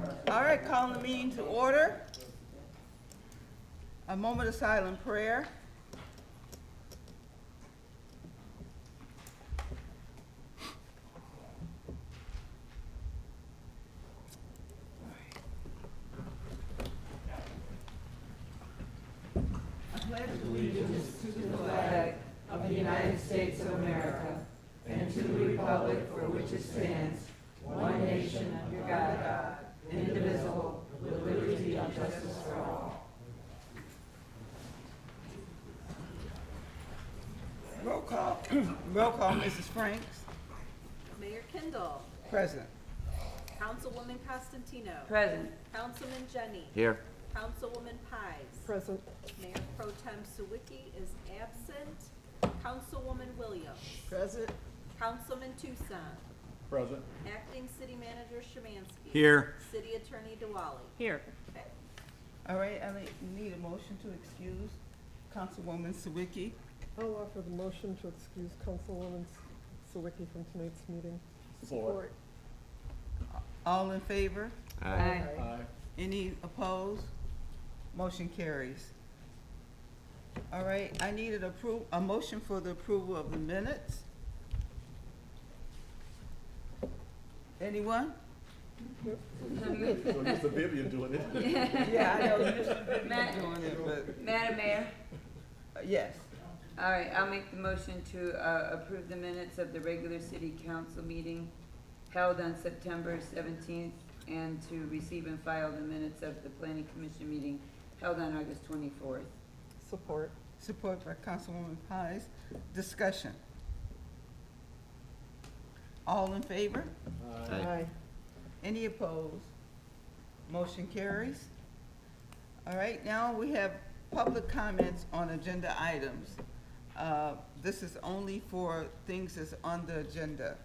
All right, calling the meeting to order. A moment of silent prayer. I pledge allegiance to the flag of the United States of America and to the republic for which it stands, one nation under God, indivisible, with liberty and justice for all. Roll call. Roll call, Mrs. Franks. Mayor Kindle. Present. Councilwoman Costantino. Present. Councilman Jenny. Here. Councilwoman Pies. Present. Mayor Pro Tem Sawicki is absent. Councilwoman Williams. Present. Councilman Tucson. Present. Acting City Manager Szymanski. Here. City Attorney Diwali. Here. Okay. All right, I need a motion to excuse Councilwoman Sawicki. I'll offer the motion to excuse Councilwoman Sawicki from tonight's meeting. Support. All in favor? Aye. Any opposed? Motion carries. All right, I needed a motion for the approval of the minutes. Anyone? Mr. Vivian doing it. Yeah, I know Mr. Vivian Matt- doing it, but, Madam Mayor, yes. all right, I'll make the motion to approve the minutes of the regular city council meeting held on September 17th and to receive and file the minutes of the planning commission meeting held on August 24th. Support. Support by Councilwoman Pies. Discussion. All in favor? Aye. Any opposed? Motion carries. All right, now we have public comments on agenda items. This is only for things that's on the agenda.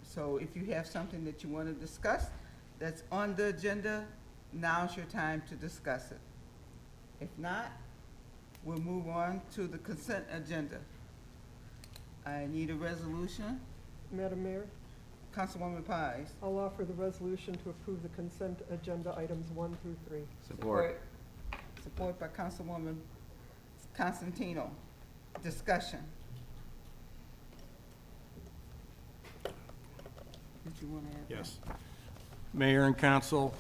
So if you have something that you want to discuss that's on the agenda, now's your time to discuss it. If not, we'll move on to the consent agenda. I need a resolution. Madam Mayor, Councilwoman Pies. I'll offer the resolution to approve the consent agenda items 1 through 3. Support. Support by Councilwoman Constantino. Discussion. Did you want to add? Yes. Mayor and council,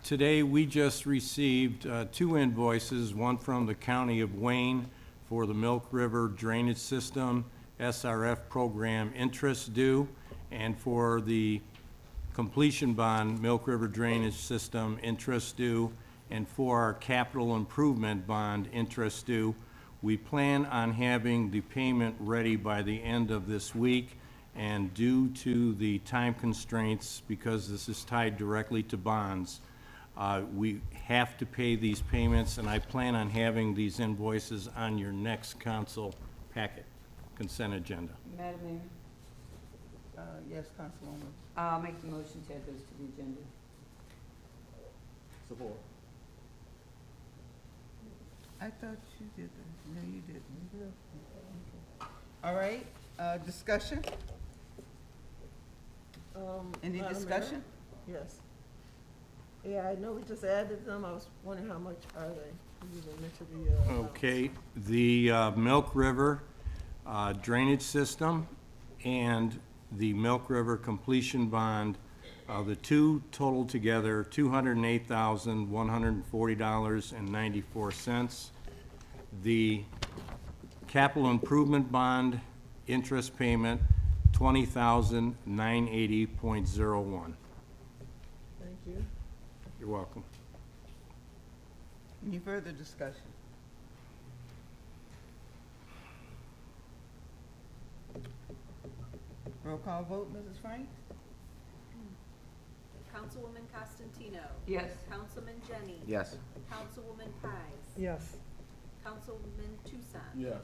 today we just received 2 invoices, one from the County of Wayne for the Milk River Drainage System SRF program interest due, and for the completion bond Milk River Drainage System interest due, and for our capital improvement bond interest due. We plan on having the payment ready by the end of this week, and due to the time constraints, because this is tied directly to bonds, we have to pay these payments, and I plan on having these invoices on your next council packet, consent agenda. Madam Mayor, Yes, Councilwoman. I'll make the motion to add those to the agenda. Support. I thought you did that. No, you didn't. No. All right, discussion? Any Madam discussion? Mayor? Yes. Yeah, I know we just added them. I was wondering how much are they? You didn't mention the, amounts. Okay, the Milk River drainage system and the Milk River completion bond, the two total together $208,140.94. The capital improvement bond interest payment $20,980.01. Thank you. You're welcome. Any further discussion? Roll call vote, Mrs. Franks? Councilwoman Costantino. Yes. Councilman Jenny. Yes. Councilwoman Pies. Yes. Councilman Tucson. Yes.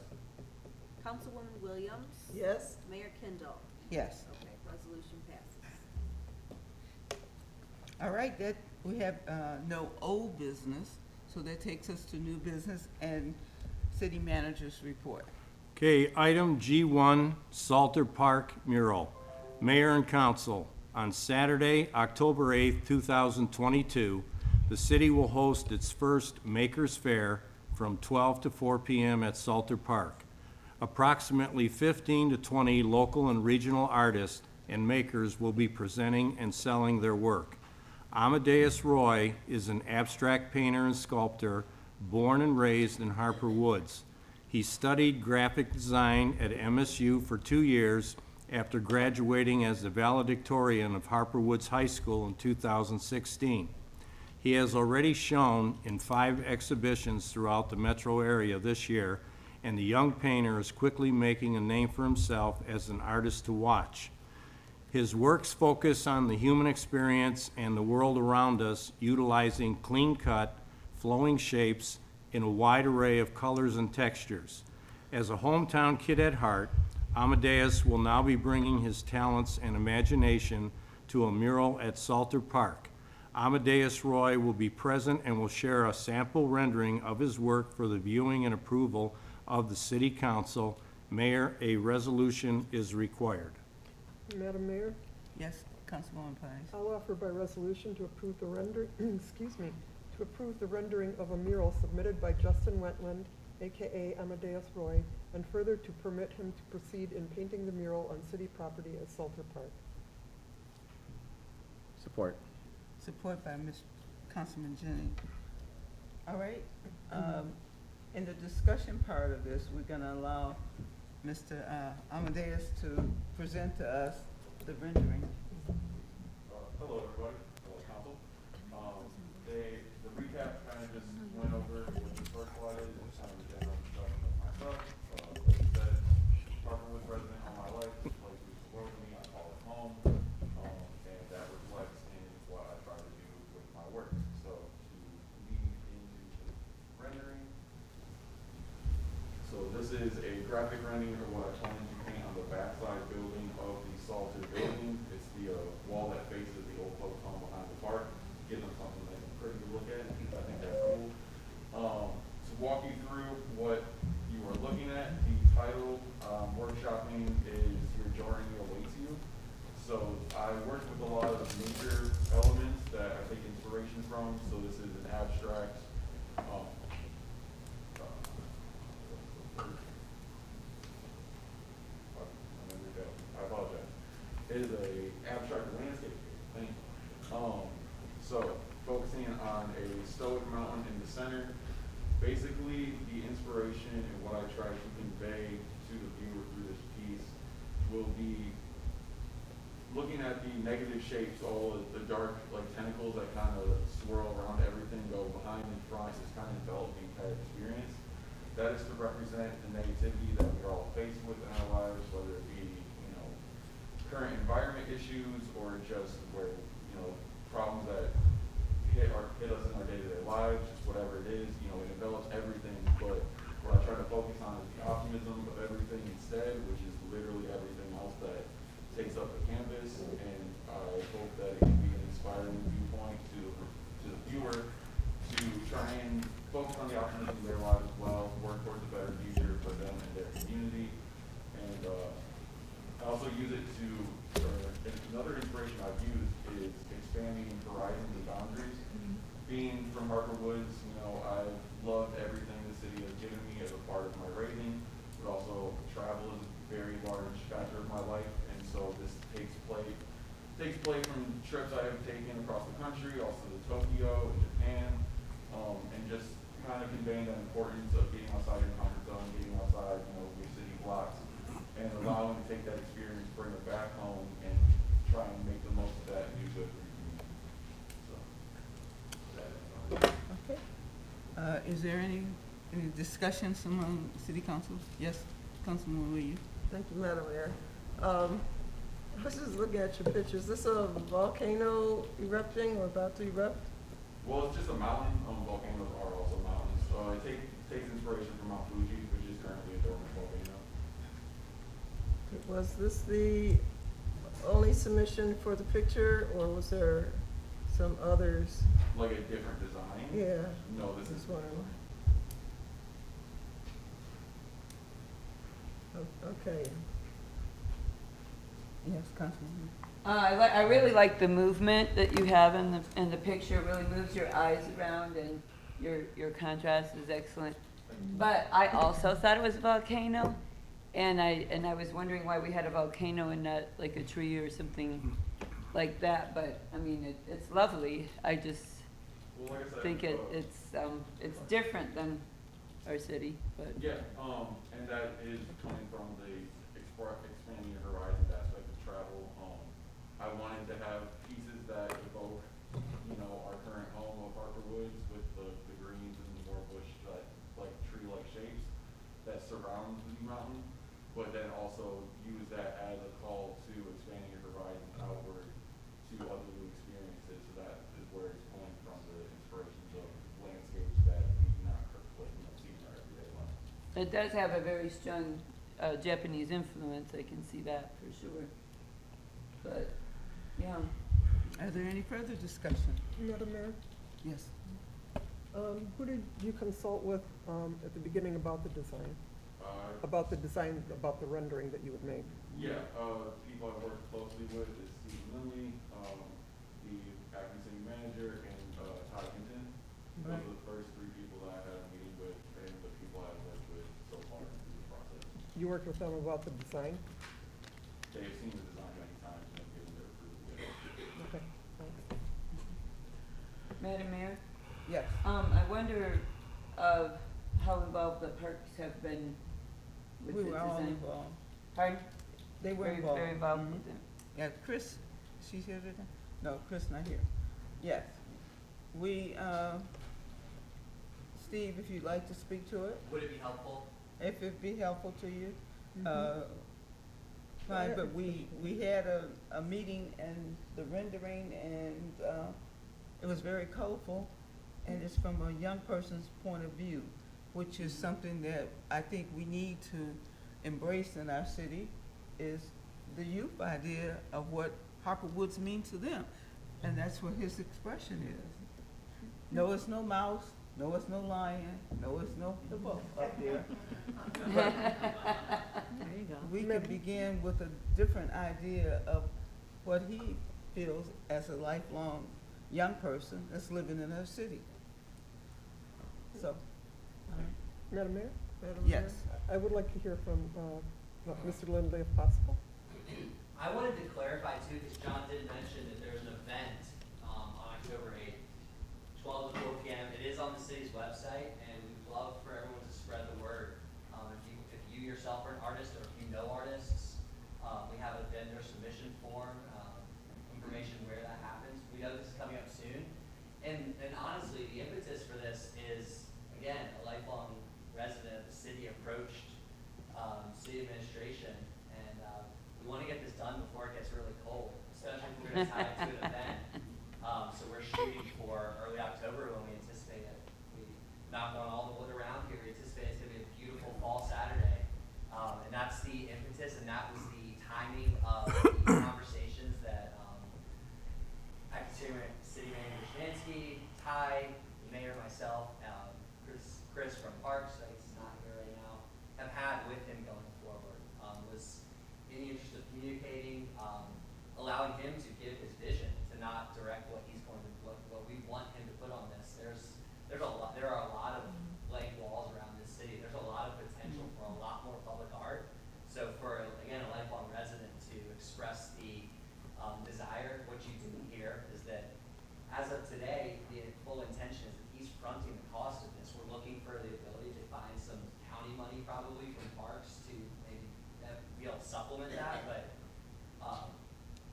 Councilwoman Williams. Yes. Mayor Kindle. Yes. Okay, resolution passes. All right, that, we have no old business, so that takes us to new business and city manager's report. Okay, item G1, Salter Park mural. Mayor and council, On Saturday, October 8th, 2022, the city will host its first Makers Fair from 12 to 4 p.m. at Salter Park. Approximately 15 to 20 local and regional artists and makers will be presenting and selling their work. Amadeus Roy is an abstract painter and sculptor born and raised in Harper Woods. He studied graphic design at MSU for 2 years after graduating as the valedictorian of Harper Woods High School in 2016. He has already shown in 5 exhibitions throughout the metro area this year, and the young painter is quickly making a name for himself as an artist to watch. His works focus on the human experience and the world around us, utilizing clean-cut, flowing shapes in a wide array of colors and textures. As a hometown kid at heart, Amadeus will now be bringing his talents and imagination to a mural at Salter Park. Amadeus Roy will be present and will share a sample rendering of his work for the viewing and approval of the City Council. Mayor, a resolution is required. Madam Mayor, Yes, Councilwoman Pines. I'll offer by resolution to approve the to approve the rendering of a mural submitted by Justin Wetland, AKA Amadeus Roy, and further to permit him to proceed in painting the mural on city property at Salter Park. Support. Support by Ms. Councilman Jennings. All right, in the discussion part of this, we're gonna allow Mr. Amadeus to present to us the rendering. Hello, everybody. Hello, council. The recap kind of just went over what the first slide is, just kind of a general introduction of myself. Like I said, Harper Woods resident all my life. This place is the world to me. I call it home. And that reflects in what I try to do with my work. So to lead into the rendering. So this is a graphic rendering of what I plan to paint on the backside building of the Salter building. It's the wall that faces the old folks home behind the park. Give them something they can pretty to look at. I think that's cool. To walk you through what you are looking at, the title, workshopping is Your Journey Awaits You. So I worked with a lot of nature elements that I take inspiration from. So this is an abstract, I apologize. It is a abstract landscape painting. So focusing on a stoic mountain in the center. Basically, the inspiration and what I try to convey to the viewer through this piece will be looking at the negative shapes, all of the dark like tentacles that kind of swirl around everything, go behind and front. It's kind of enveloped the entire experience. That is to represent the negativity that we're all faced with in our lives, whether it be, current environment issues or just where, problems that hit us in our day-to-day lives, just whatever it is, it envelops everything. But what I try to focus on is the optimism of everything instead, which is literally everything else that takes up the canvas. And I hope that it can be an inspiring viewpoint to the viewer to try and focus on the optimism of their lives as well, work towards a better future for them and their community. And I also use it to, another inspiration I've used is expanding horizons and boundaries. Being from Harper Woods, I've loved everything the city has given me as a part of my raising, but also travel is a very large factor of my life. And so this takes place from trips I have taken across the country, also to Tokyo and Japan, and just kind of conveying the importance of getting outside your comfort zone, getting outside, your city blocks, and allowing to take that experience, bring it back home, and try and make the most of that and do good for your community. So, that is Okay. Is there any discussions among city councils? Yes, Councilman Williams. Thank you, Madam Mayor. I was just looking at your picture. Is this a volcano erupting or about to erupt? Well, it's just a mountain. Volcanoes are also mountains. It takes inspiration from Mount Fuji, which is currently a dormant volcano. Was this the only submission for the picture, or was there some others? Like a different design? Yeah. No, this is This one. Okay. Yes, Councilwoman. I really like the movement that you have in the picture. It really moves your eyes around, and your contrast is excellent. But I also thought it was a volcano, and I was wondering why we had a volcano and not like a tree or something like that. But I mean, it's lovely. I just Well, like I said, think it's different than our city. But yeah, and that is coming from the expanding your horizons aspect of travel. I wanted to have pieces that evoke, you know, our current home of Harper Woods with the greens and the more bush, like tree-like shapes that surround the mountain, but then also use that as a call to expanding your horizons outward to other new experiences. So that is where it's pulling from the inspirations of landscapes that we do not see in our everyday life. it does have a very strong Japanese influence. I can see that for sure. But yeah. Are there any further discussion? Madam Mayor, Yes. who did you consult with at the beginning about the design? About the rendering that you would make? Yeah, people I've worked closely with is Steve Lindley, the acting city manager, and Todd Hinton. Those are the first three people that I had a meeting with, and the people I've worked with so far through the process. You worked with them about the design? They've seen the design many times and have given their approval. Okay, thanks. Madam Mayor? Yes. I wonder how involved the parks have been with We the were all design. involved. Pardon? They were Very, involved. very involved Mhm. with it. Yeah, Chris, she's here today? No, Chris not here. Yes. We, Steve, if you'd like to speak to it, Would it be helpful? if it'd be helpful to you, Mhm. fine, but we had a meeting and the rendering and, it was very colorful, and it's from a young person's point of view, which is something that I think we need to embrace in our city, is the youth idea of what Harper Woods means to them. And that's what his expression is. No, it's no mouse, no, it's no lion, no, it's no hippo up there. There you go. We could begin with a different idea of what he feels as a lifelong young person that's living in our city. So, Madam Mayor? yes. I would like to hear from Mr. Lindley if possible. I wanted to clarify too, because John did mention that there's an event on October 8th, 12 to 4 p.m. It is on the city's website, and we'd love for everyone to spread the word. If you yourself are an artist, or if you know artists, we have a vendor submission form, information where that happens. We know this is coming up soon. And honestly, the impetus for this is, again, a lifelong resident of the city approached city administration, and we want to get this done before it gets really cold, especially if we're going to tie it to an event. So we're shooting for early October when we anticipate it. We knock on all the wood around here. We anticipate it's going to be a beautiful fall Saturday. And that's the impetus, and that was the timing of the conversations that acting city manager Shansky, Ty, the mayor, myself, Chris from Parks, he's not here right now, have had with him going forward. Was in the interest of communicating, allowing him to give his vision, to not direct what he's going to, what we want him to put on this. There are a lot of blank walls around this city. There's a lot of potential for a lot more public art. So for, again, a lifelong resident to express the desire, what you do here is that as of today, the full intention is that he's fronting the cost of this. We're looking for the ability to find some county money probably from parks to maybe be able to supplement that, but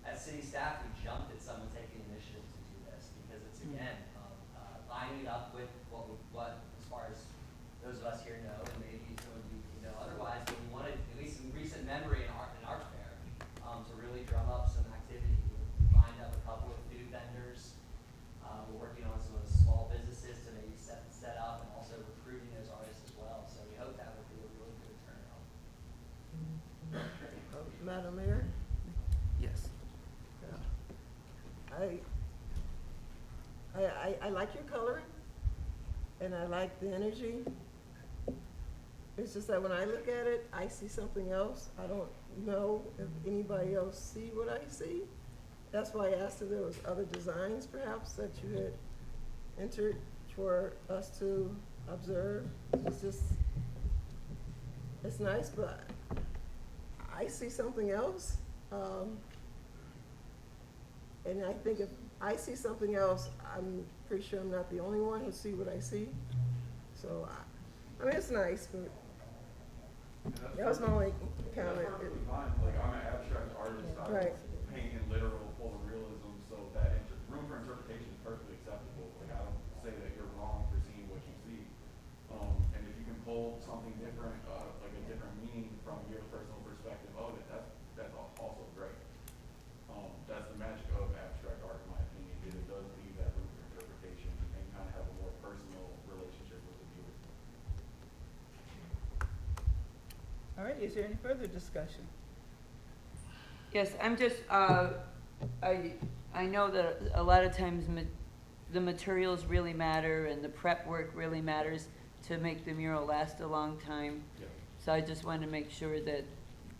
as city staff, we jumped at someone taking the initiative to do this because it's, again, lining it up with what as far as those of us here know, and maybe some of you know otherwise, but we wanted, at least in recent memory in art fair, to really drum up some activity. We lined up a couple of food vendors. We're working on some of the small businesses to maybe set up, and also recruiting those artists as well. So we hope that would be a really good turnout. Madam Mayor? Yes. I like your coloring, and I like the energy. It's just that when I look at it, I see something else. I don't know if anybody else see what I see. That's why I asked if there was other designs perhaps that you had entered for us to observe. It's just, it's nice, but I see something else. And I think if I see something else, I'm pretty sure I'm not the only one who see what I see. So, I mean, it's nice, but that was my only That's comment. perfectly fine, like, I'm an abstract artist, I Right. paint in literal photorealism, so that room for interpretation is perfectly acceptable. Like, I don't say that you're wrong for seeing what you see. And if you can pull something different, like a different meaning from your personal perspective of it, that's also great. That's the magic of abstract art, in my opinion, is it does leave that room for interpretation and kind of have a more personal relationship with the viewer. All right, is there any further discussion? Yes, I'm just, I know that a lot of times the materials really matter and the prep work really matters to make the mural last a long time. Yeah. So I just wanted to make sure that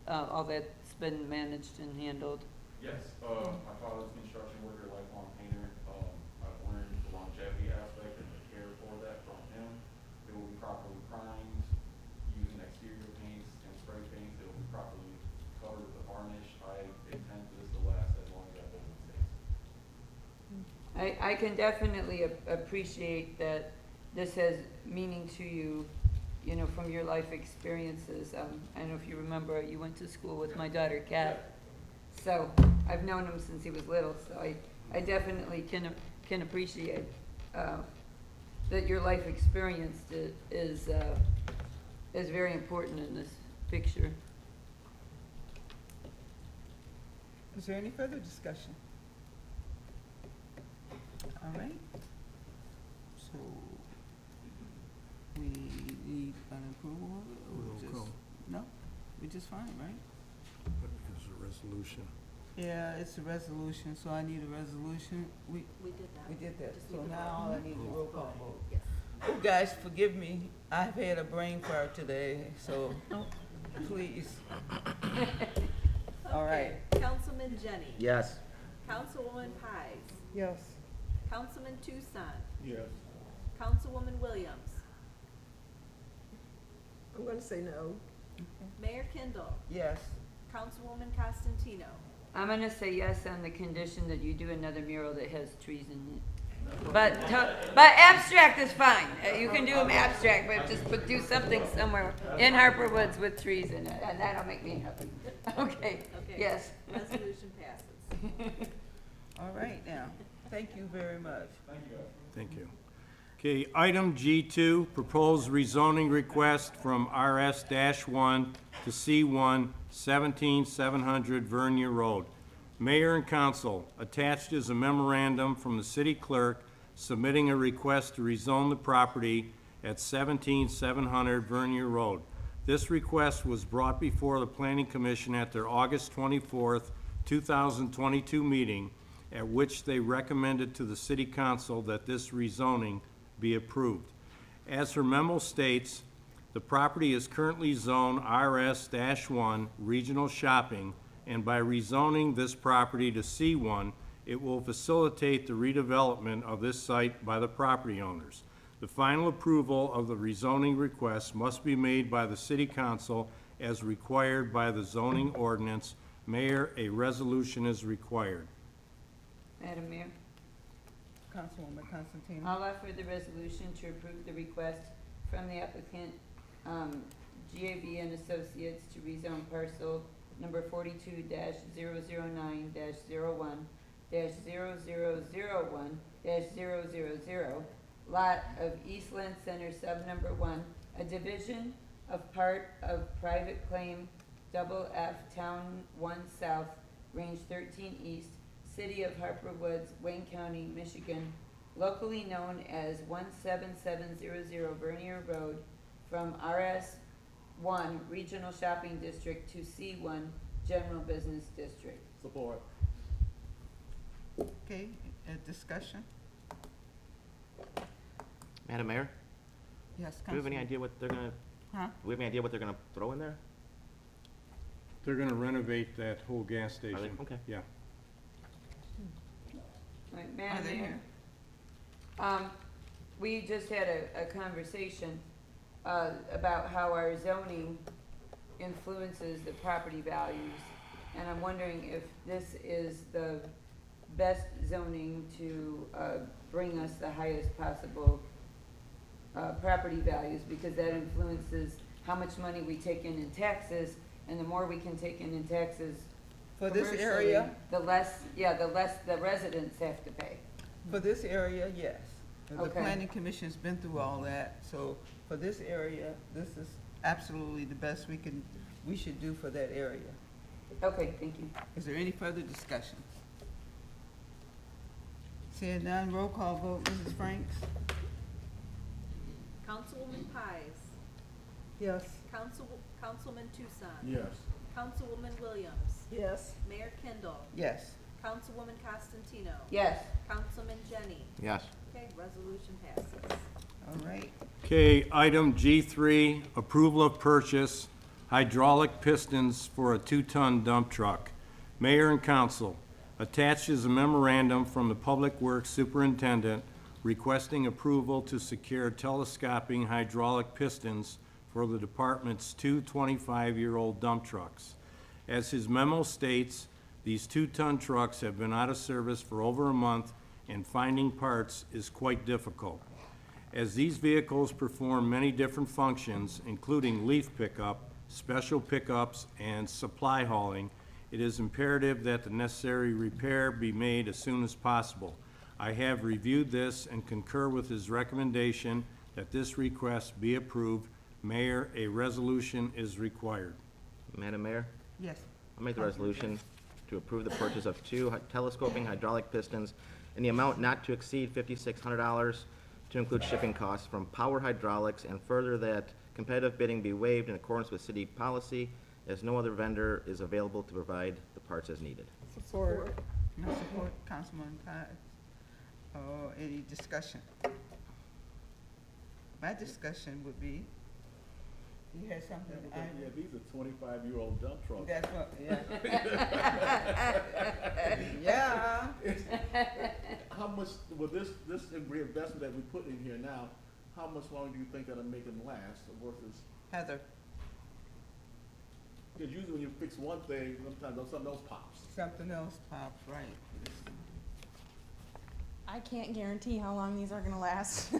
all that's been managed and handled. Yes, my father's a construction worker, lifelong painter. I've learned the longevity aspect and the care for that from him. It will be properly primed using exterior paints and spray paints. It will be properly covered with a varnish. I intend for this to last as long as that building stays. I can definitely appreciate that this has meaning to you, you know, from your life experiences. I don't know if you remember, you went to school with my daughter, Kat. So I've known him since he was little, so I definitely can appreciate that your life experience is very important in this picture. Is there any further discussion? All right. So, we need an approval of it, or Roll just? call. No, we just fine, right? It's a resolution. Yeah, it's a resolution, so I need a resolution. We We did that. did that, Just so need a now vote. I need a roll call vote. Yes. Oh, guys, forgive me, I've had a brain fart today, so please. All right. Okay, Councilman Jenny. Yes. Councilwoman Pies. Yes. Councilman Tucson. Yes. Councilwoman Williams. I'm gonna say no. Mayor Kindle. Yes. Councilwoman Costantino. I'm gonna say yes on the condition that you do another mural that has trees in it. But abstract is fine. You can do them abstract, but do something somewhere in Harper Woods with trees in it, and that'll make me happy. Okay, Okay. yes. Resolution passes. All right now, thank you very much. Thank you guys. Thank you. Okay, item G2, proposed rezoning request from RS-1 to C1, 17700 Vernier Road. Mayor and council, attached is a memorandum from the city clerk submitting a request to rezone the property at 17700 Vernier Road. This request was brought before the Planning Commission at their August 24th, 2022 meeting, at which they recommended to the city council that this rezoning be approved. As her memo states, the property is currently zoned RS-1 Regional Shopping, and by rezoning this property to C1, it will facilitate the redevelopment of this site by the property owners. The final approval of the rezoning request must be made by the city council as required by the zoning ordinance. Mayor, a resolution is required. Madam Mayor, Councilwoman Constantino. I'll offer the resolution to approve the request from the applicant, GAB and Associates, to rezone parcel number 42-009-01-0001-000, lot of Eastland Center, sub number 1, a division of part of private claim F Town 1 South, Range 13 East, City of Harper Woods, Wayne County, Michigan, locally known as 17700 Vernier Road, from RS1 Regional Shopping District to C1 General Business District. Support. Okay, discussion? Madam Mayor, Yes, do we have any Councilwoman. idea what they're gonna Huh? Do we have any idea what they're gonna throw in there? They're gonna renovate that whole gas station. Okay. Yeah. Right, Are Madam they Mayor? here? We just had a conversation, about how our zoning influences the property values. And I'm wondering if this is the best zoning to, bring us the highest possible, property values, because that influences how much money we take in taxes, and the more we can take in taxes For this commercially, area, the less the residents have to pay. for this area, yes. The Okay. planning commission's been through all that, so for this area, this is absolutely the best we should do for that area. Okay, thank you. Is there any further discussion? Seeing none, roll call vote, Mrs. Franks? Councilwoman Pies, Yes. Councilman Tucson. Yes. Councilwoman Williams, Yes. Mayor Kindle, Yes. Councilwoman Costantino. Yes. Councilman Jenny. Yes. Okay, resolution passes. All right, Okay, item G3, approval of purchase hydraulic pistons for a 2-ton dump truck. Mayor and council, attached is a memorandum from the Public Works Superintendent requesting approval to secure telescoping hydraulic pistons for the department's 2 25-year-old dump trucks. As his memo states, these 2-ton trucks have been out of service for over a month, and finding parts is quite difficult. As these vehicles perform many different functions, including leaf pickup, special pickups, and supply hauling, it is imperative that the necessary repair be made as soon as possible. I have reviewed this and concur with his recommendation that this request be approved. Mayor, a resolution is required. Madam Mayor, yes. I'll make the resolution to approve the purchase of 2 telescoping hydraulic pistons in the amount not to exceed $5,600 to include shipping costs from Power Hydraulics, and further that competitive bidding be waived in accordance with city policy, as no other vendor is available to provide the parts as needed. Support. No support, Councilman Pies. Oh, any discussion? My discussion would be, you had something, Yeah, these are 25-year-old dump trucks. that's what, yeah. Yeah, How much, with this reinvestment that we put in here now, how much longer do you think that'll make them last versus, Heather, because usually when you fix one thing, sometimes something else pops. something else pops, right. I can't guarantee how long these are gonna last.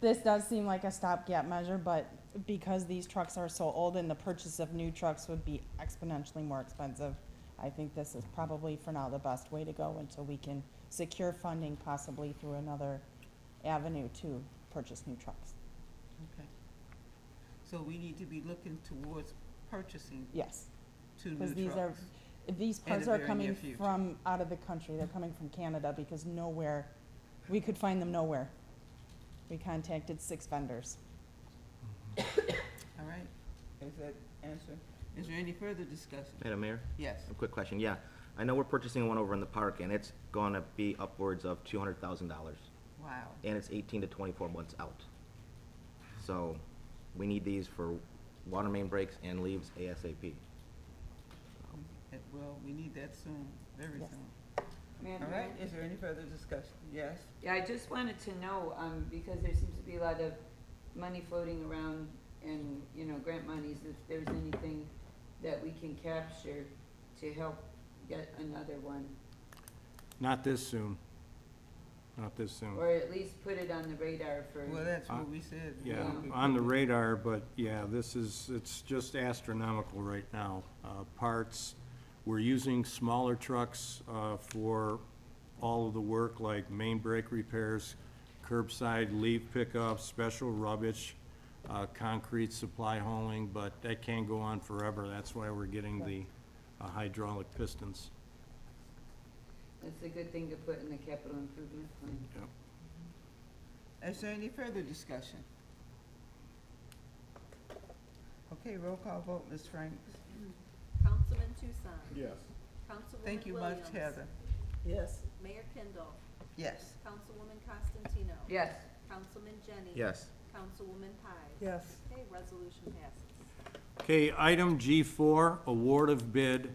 This does seem like a stopgap measure, but because these trucks are so old and the purchase of new trucks would be exponentially more expensive, I think this is probably for now the best way to go until we can secure funding possibly through another avenue to purchase new trucks. Okay. So we need to be looking towards purchasing Yes, 2 new because trucks. these In the parts are very coming near future. from out of the country. They're coming from Canada because nowhere, we could find them nowhere. We contacted 6 vendors. All right, is that answer? Is there any further discussion? Madam Mayor, Yes, a quick question. Yeah, I know we're purchasing one over in the park, and it's gonna be upwards of $200,000, wow. and it's 18 to 24 months out. So we need these for water main breaks and leaves ASAP. Well, we need that soon, very Yes. soon. Madam All Mayor? right, is there any further discussion? Yes? Yeah, I just wanted to know, because there seems to be a lot of money floating around and, grant monies, if there's anything that we can capture to help get another one, Not this soon. Not this soon. or at least put it on the radar for. Well, that's what we said. Yeah, We on the put radar, but yeah, it's just astronomical right now. Parts, we're using smaller trucks for all of the work, like main brake repairs, curbside leaf pickups, special rubbish, concrete supply hauling, but that can't go on forever. That's why we're getting the hydraulic pistons. That's a good thing to put in the capital improvement plan. Yep. Is there any further discussion? Okay, roll call vote, Ms. Franks. Councilman Tucson. Yes. Councilwoman Thank you much, Williams. Heather. Yes. Mayor Kindle. Yes. Councilwoman Costantino. Yes. Councilman Jenny. Yes. Councilwoman Pyes. Yes. Okay, resolution passes. Okay, item G4, award of bid,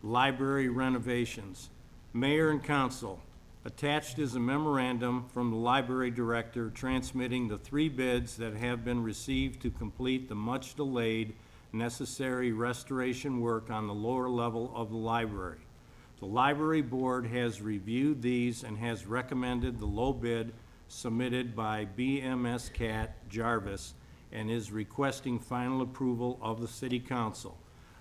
library renovations. Mayor and council, attached is a memorandum from the library director transmitting the 3 bids that have been received to complete the much-delayed necessary restoration work on the lower level of the library. The library board has reviewed these and has recommended the low bid submitted by BMS Cat Jarvis and is requesting final approval of the city council.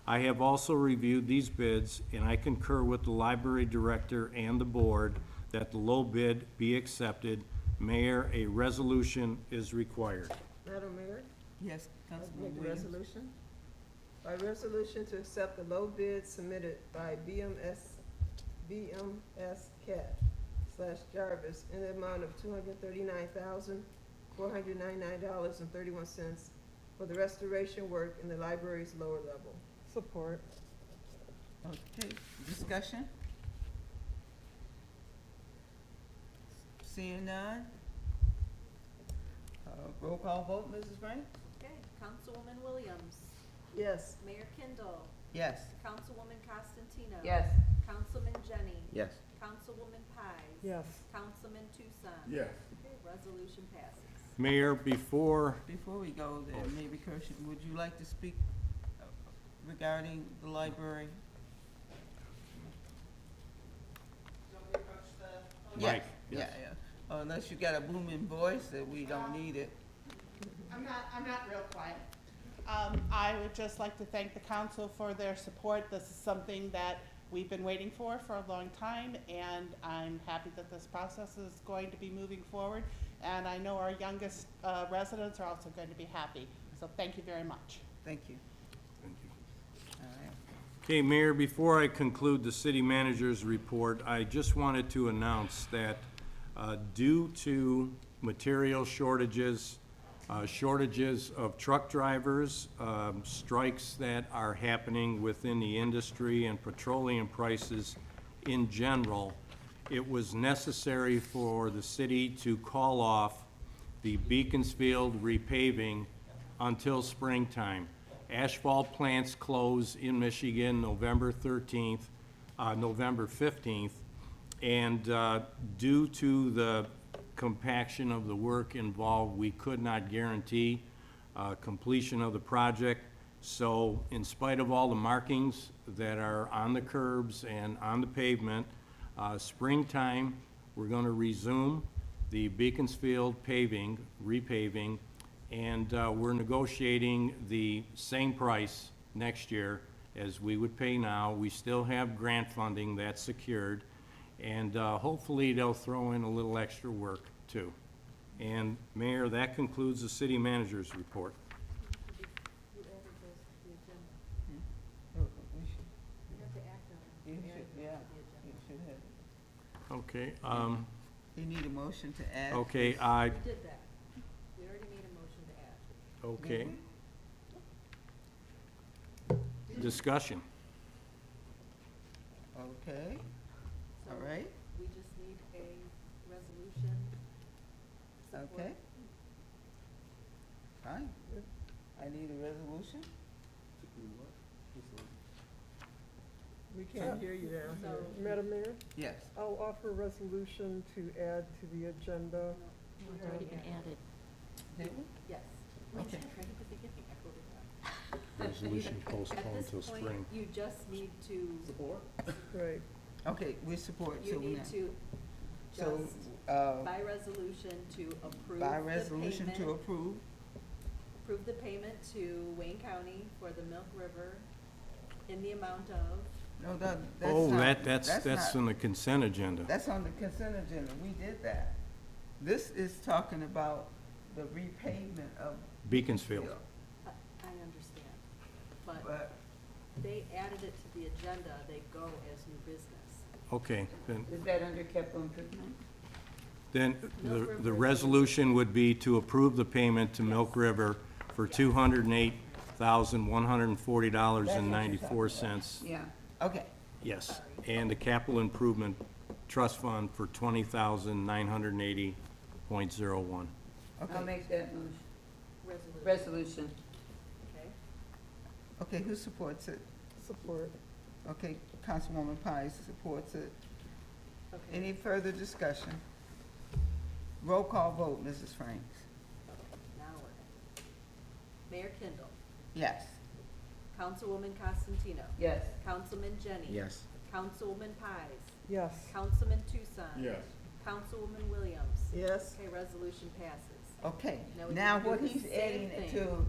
I have also reviewed these bids, and I concur with the library director and the board that the low bid be accepted. Mayor, a resolution is required. Madam Mayor, Yes, I'd Councilman make the Williams. resolution. By resolution to accept the low bid submitted by BMS Cat / Jarvis in the amount of $239,499.31 for the restoration work in the library's lower level. Support. Okay, discussion? Seeing none? Roll call vote, Mrs. Frank? Okay, Councilwoman Williams. Yes. Mayor Kindle. Yes. Councilwoman Costantino. Yes. Councilman Jennings. Yes. Councilwoman Pyes. Yes. Councilman Tucson. Yes. Okay, resolution passes. Mayor, before Before we go there, maybe Kirshen, would you like to speak regarding the library? Mike, Yeah, yes. yeah. Unless you got a booming voice that we don't need it. I'm not real quiet. I would just like to thank the council for their support. This is something that we've been waiting for a long time, and I'm happy that this process is going to be moving forward. And I know our youngest residents are also going to be happy. So thank you very much. Thank you. Thank you. All right. Okay, Mayor, before I conclude the city manager's report, I just wanted to announce that due to material shortages, shortages of truck drivers, strikes that are happening within the industry and petroleum prices in general, it was necessary for the city to call off the Beaconsfield repaving until springtime. Asphalt plants close in Michigan November 15th, and due to the compaction of the work involved, we could not guarantee completion of the project. So in spite of all the markings that are on the curbs and on the pavement, springtime, we're going to resume the Beaconsfield repaving, and we're negotiating the same price next year as we would pay now. We still have grant funding that's secured, and hopefully they'll throw in a little extra work too. And Mayor, that concludes the city manager's report. You added those to the agenda. We should, You have to act on it. you Add should, those yeah, to the agenda. you should have. Okay, You need a motion to add? okay, We did that. We already made a motion to add. okay. Discussion. Okay, So all right, we just need a resolution. support. okay. Fine. I need a resolution. We can't hear you down here. So- Madam Mayor, Yes. I'll offer a resolution to add to the agenda. It's already been added. Did we? Yes. Okay. Right at the beginning, I wrote it down. Resolution At postponed this till point, spring. you just need to, Support? Right. Okay, we support, so you we need now. to So, just, by resolution, to approve the by resolution to payment, approve, approve the payment to Wayne County for the Milk River in the amount of, no, that's not. Oh, that's not- on the consent agenda. That's on the consent agenda, we did that. This is talking about the repavement of. Beaconsfield. I understand. But But, they added it to the agenda, they go as new business. Okay, then, Is that under capital improvement? then Milk River the is- resolution would be to approve the payment to Milk River for $208,140.94. Yeah. okay, Yes, and the capital improvement trust fund for $20,980.01. I'll okay. make that motion. resolution? Resolution. Okay. Okay, who supports it? Support. Okay, Councilwoman Pies supports it. Okay. Any further discussion? Roll call vote, Mrs. Franks. Now we're in. Mayor Kindle, Yes. Councilwoman Costantino. Yes. Councilman Jenny. Yes. Councilwoman Pies. Yes. Councilman Tucson. Yes. Councilwoman Williams. Yes. Okay, resolution passes. Okay, Now we now can do what the he's same adding thing. to,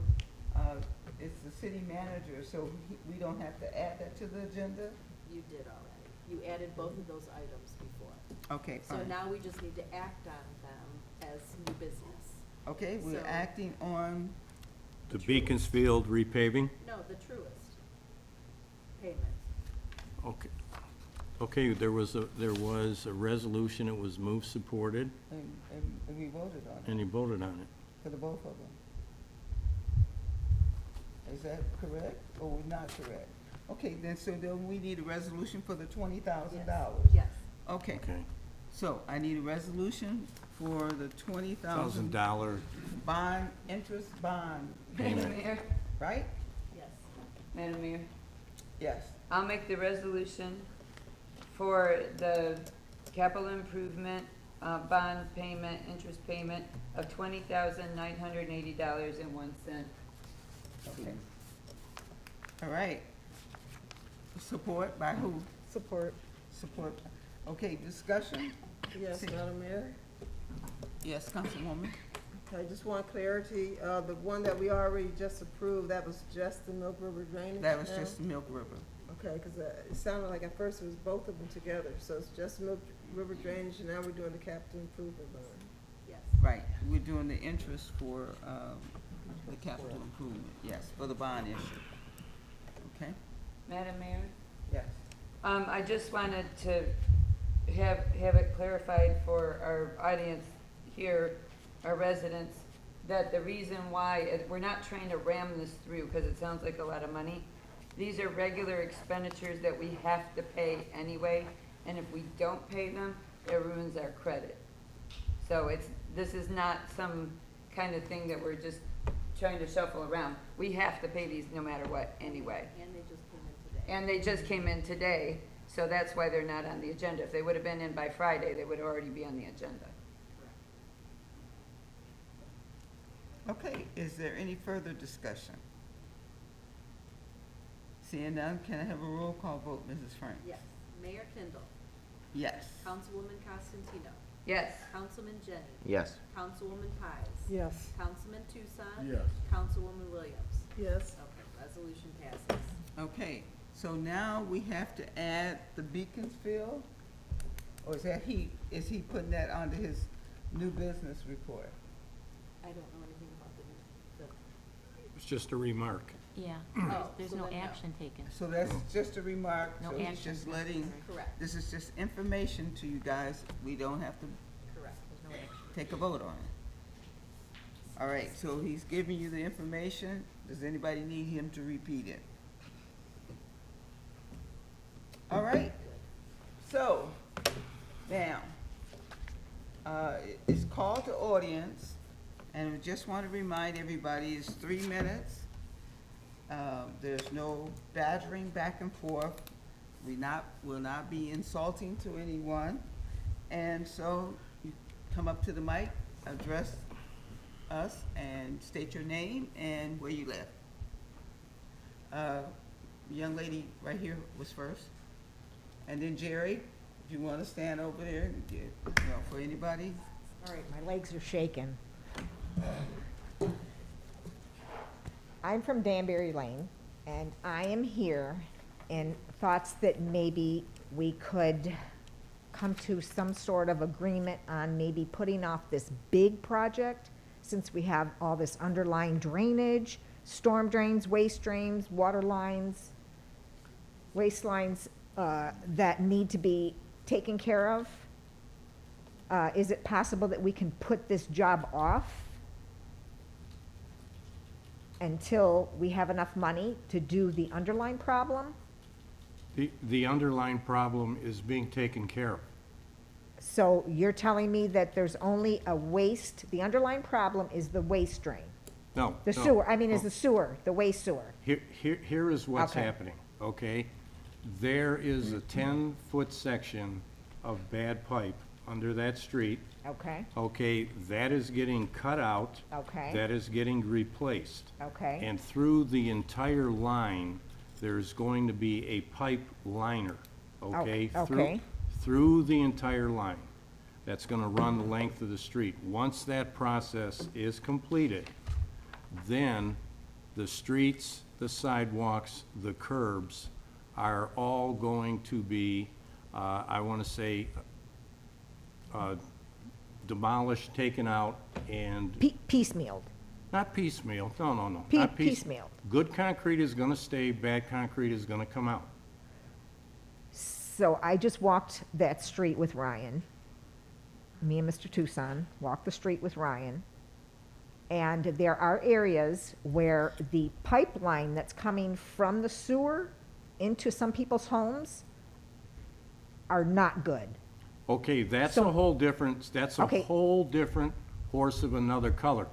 is the city manager, so we don't have to add that to the agenda? You did already. You added both of those items before. Okay, So fine. now we just need to act on them as new business. Okay, we're so- acting on, The Beaconsfield repaving? No, the truest payment. Okay. Okay, there was a resolution, it was moved, supported, and we voted on it, and you voted on it. for the both of them. Is that correct, or not correct? Okay, then we need a resolution for the $20,000. Yes. Okay, Okay. so I need a resolution for the $20,000 $1,000 bond, interest bond Madam payment, Mayor, right? Yes. Madam Mayor, Yes. I'll make the resolution for the capital improvement, bond payment, interest payment of $20,980.01. Okay. All right. Support by who? Support. Support. Okay, discussion? Yes, See. Madam Mayor. Yes, Councilwoman? I just want clarity, the one that we already just approved, that was just the Milk River drainage? That was now? just Milk River. Okay, because it sounded like at first it was both of them together, so it's just Milk River drainage, and now we're doing the capital improvement bond. Yes. Right, we're doing the interest for, the capital improvement, yes, for the bond issue. Okay? Madam Mayor? Yes. I just wanted to have it clarified for our audience here, our residents, that the reason why, we're not trying to ram this through, because it sounds like a lot of money. These are regular expenditures that we have to pay anyway, and if we don't pay them, it ruins our credit. So this is not some kind of thing that we're just trying to shuffle around. We have to pay these no matter what anyway. And they just came in today. And they just came in today, so that's why they're not on the agenda. If they would have been in by Friday, they would already be on the agenda. Okay, is there any further discussion? Seeing none, can I have a roll call vote, Mrs. Frank? Yes. Mayor Kindle, Yes. Councilwoman Costantino, Yes. Councilman Jenny, Yes. Councilwoman Pies. Yes. Councilman Tucson. Yes. Councilwoman Williams. Yes. Okay, resolution passes. Okay, so now we have to add the Beaconsfield? Or is he putting that under his new business report? I don't know anything about the, It's just a remark. Yeah, Oh, there's so no then no. action taken. So that's just a remark, No so he's action just letting, correct, this is just information to you guys. We don't have to correct. There's no action. take a vote on it. All right, so he's giving you the information. Does anybody need him to repeat it? All right, so, now, it's called to audience, and we just want to remind everybody, it's 3 minutes. There's no badgering back and forth. Will not be insulting to anyone. And so, you come up to the mic, address us, and state your name and where you live. Young lady right here was first. And then Jerry, if you want to stand over there, and get, for anybody. All right, my legs are shaking. I'm from Danbury Lane, and I am here in thoughts that maybe we could come to some sort of agreement on maybe putting off this big project, since we have all this underlying drainage, storm drains, waste drains, water lines, waste lines that need to be taken care of. Is it possible that we can put this job off until we have enough money to do the underlying problem? The underlying problem is being taken care of. So you're telling me that there's only a waste, the underlying problem is the waste drain? No. The no, sewer, I mean, is no. the sewer, the waste sewer. Here is what's Okay. happening, okay? There is a 10-foot section of bad pipe under that street, Okay, okay? That is getting cut out. Okay. That is getting replaced. okay, And through the entire line, there's going to be a pipe liner, okay? okay. Through the entire line. That's gonna run the length of the street. Once that process is completed, then the streets, the sidewalks, the curbs are all going to be, I wanna say, demolished, taken out, and Piecemealed. not piecemeal, no, no, no. Pe- not piecemeal. Good concrete is gonna stay, bad concrete is gonna come out. So I just walked that street with Ryan. Me and Mr. Tucson walked the street with Ryan. And there are areas where the pipeline that's coming from the sewer into some people's homes are not good. Okay, that's So- a whole different, that's a Okay. whole different horse of another color.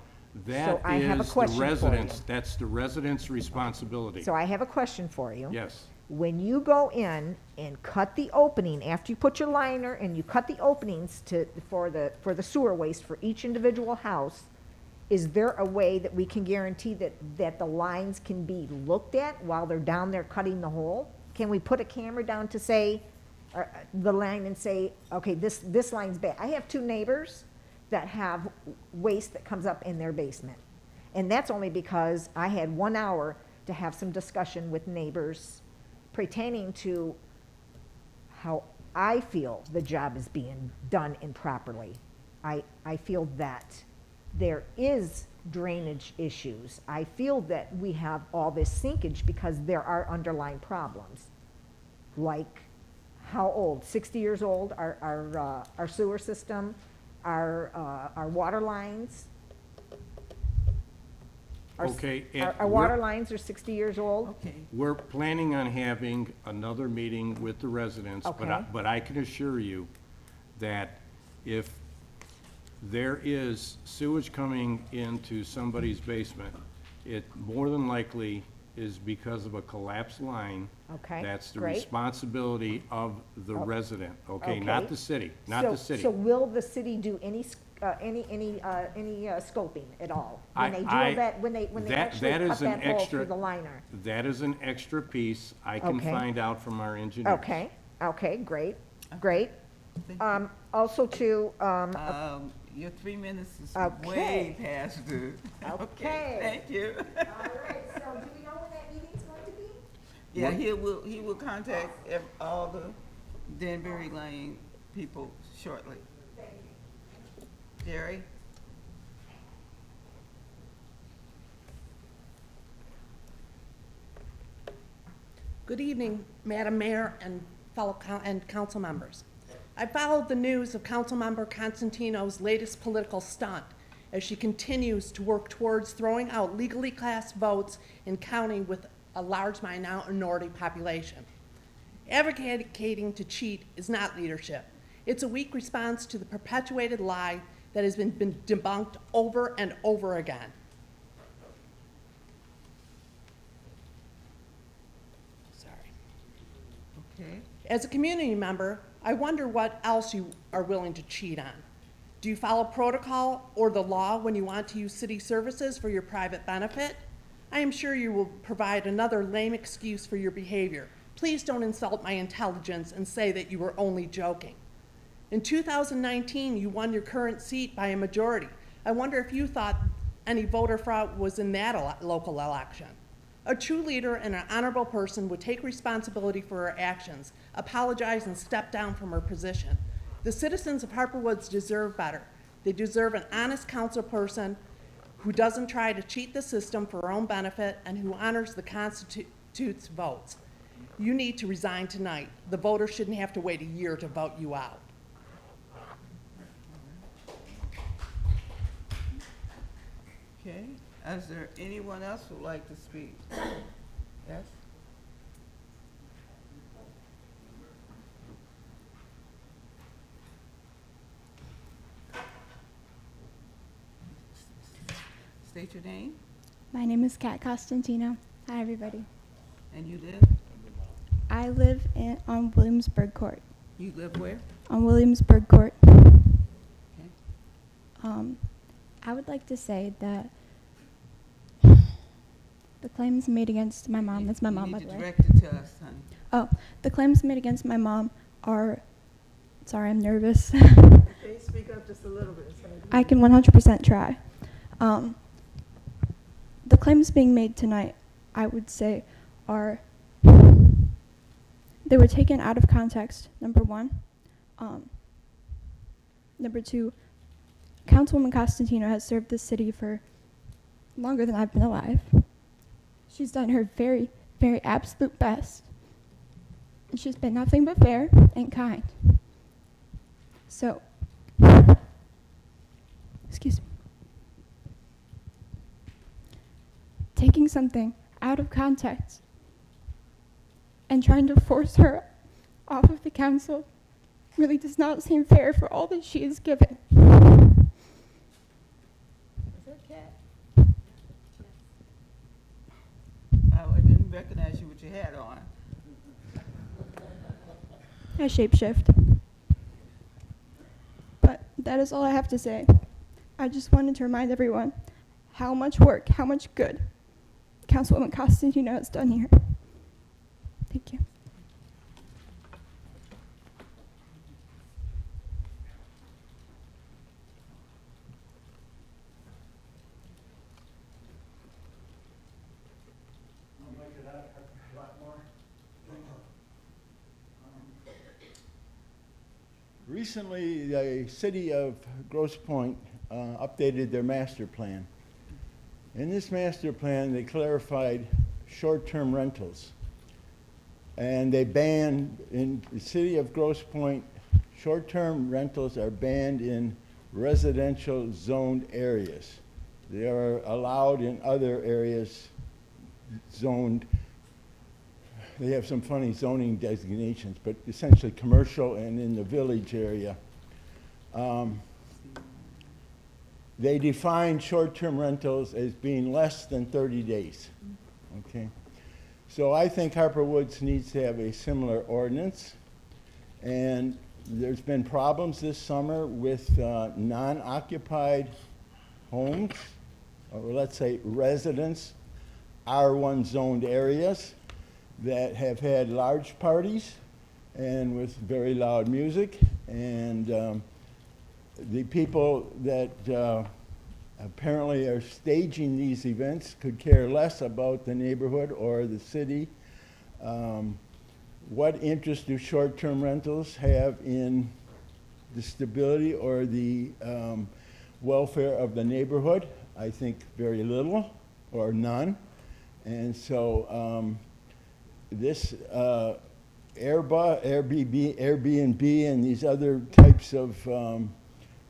That I have a is question the for residents, you. that's the residents' responsibility. So I have a question for you. Yes. When you go in and cut the opening, after you put your liner and you cut the openings for the sewer waste for each individual house, is there a way that we can guarantee that the lines can be looked at while they're down there cutting the hole? Can we put a camera down to say, the line and say, okay, this line's bad? I have two neighbors that have waste that comes up in their basement. And that's only because I had 1 hour to have some discussion with neighbors pertaining to how I feel the job is being done improperly. I feel that there is drainage issues. I feel that we have all this sinkage because there are underlying problems. Like, how old? 60 years old, our sewer system, our water lines? Okay, and Our water lines are 60 years old? Okay, We're planning on having another meeting with the residents, Okay. but I can assure you that if there is sewage coming into somebody's basement, it more than likely is because of a collapsed line. Okay, That's the great. responsibility of the resident, okay? Okay. Not the city, not So- the city. So will the city do any scoping at all? When they I- drill that, when they actually that cut is an that hole extra- through the liner? That is an extra piece I can Okay. find out from our engineers. Okay, great, great. thank Also to, you. Your 3 minutes is Okay. way past due. Okay. Thank you. all right, so do we know when that meeting's going to be? Yeah, he will contact all the Danbury Lane people shortly. Jerry? Good evening, Madam Mayor and fellow council members. I followed the news of Councilmember Constantino's latest political stunt as she continues to work towards throwing out legally cast votes in county with a large minority population. Advocating to cheat is not leadership. It's a weak response to the perpetuated lie that has been debunked over and over again. Sorry. Okay. As a community member, I wonder what else you are willing to cheat on. Do you follow protocol or the law when you want to use city services for your private benefit? I am sure you will provide another lame excuse for your behavior. Please don't insult my intelligence and say that you were only joking. In 2019, you won your current seat by a majority. I wonder if you thought any voter fraud was in that local election. A true leader and an honorable person would take responsibility for her actions, apologize, and step down from her position. The citizens of Harper Woods deserve better. They deserve an honest council person who doesn't try to cheat the system for her own benefit and who honors the Constitute's votes. You need to resign tonight. The voters shouldn't have to wait a year to vote you out. Okay, is there anyone else who would like to speak? Yes? State your name. My name is Kat Costantino. Hi, everybody. And you live? I live on Williamsburg Court. You live where? On Williamsburg Court. Okay. I would like to say that the claims made against my mom, that's my mom, by the You way. need to direct it to us, honey. Oh, the claims made against my mom are, sorry, I'm nervous. Can you speak up just a little bit? I can 100% try. The claims being made tonight, I would say, are they were taken out of context, number one. Number two, Councilwoman Costantino has served this city for longer than I've been alive. She's done her very, very absolute best. And she's been nothing but fair and kind. So, excuse me. Taking something out of context and trying to force her off of the council really does not seem fair for all that she has given. Is that Kat? I didn't recognize you with your hat on. I shapeshift. But that is all I have to say. I just wanted to remind everyone how much work, how much good Councilwoman Costantino has done here. Thank you. Recently, the city of Grosse Pointe updated their master plan. In this master plan, they clarified short-term rentals. And they banned, in the city of Grosse Pointe, short-term rentals are banned in residential zoned areas. They are allowed in other areas zoned. They have some funny zoning designations, but essentially commercial and in the village area. They define short-term rentals as being less than 30 days, okay? So I think Harper Woods needs to have a similar ordinance. And there's been problems this summer with non-occupied homes, or let's say residents, R1 zoned areas that have had large parties and with very loud music. And the people that apparently are staging these events could care less about the neighborhood or the city. What interest do short-term rentals have in the stability or the welfare of the neighborhood? I think very little or none. And so this Airbnb and these other types of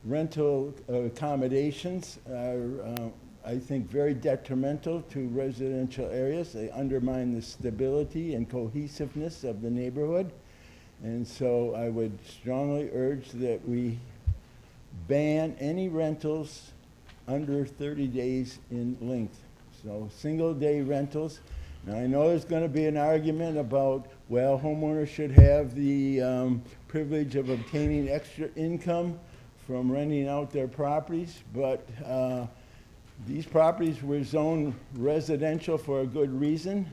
rental accommodations are, I think, very detrimental to residential areas. They undermine the stability and cohesiveness of the neighborhood. And so I would strongly urge that we ban any rentals under 30 days in length. So single-day rentals. Now, I know there's going to be an argument about, well, homeowners should have the privilege of obtaining extra income from renting out their properties, but these properties were zoned residential for a good reason.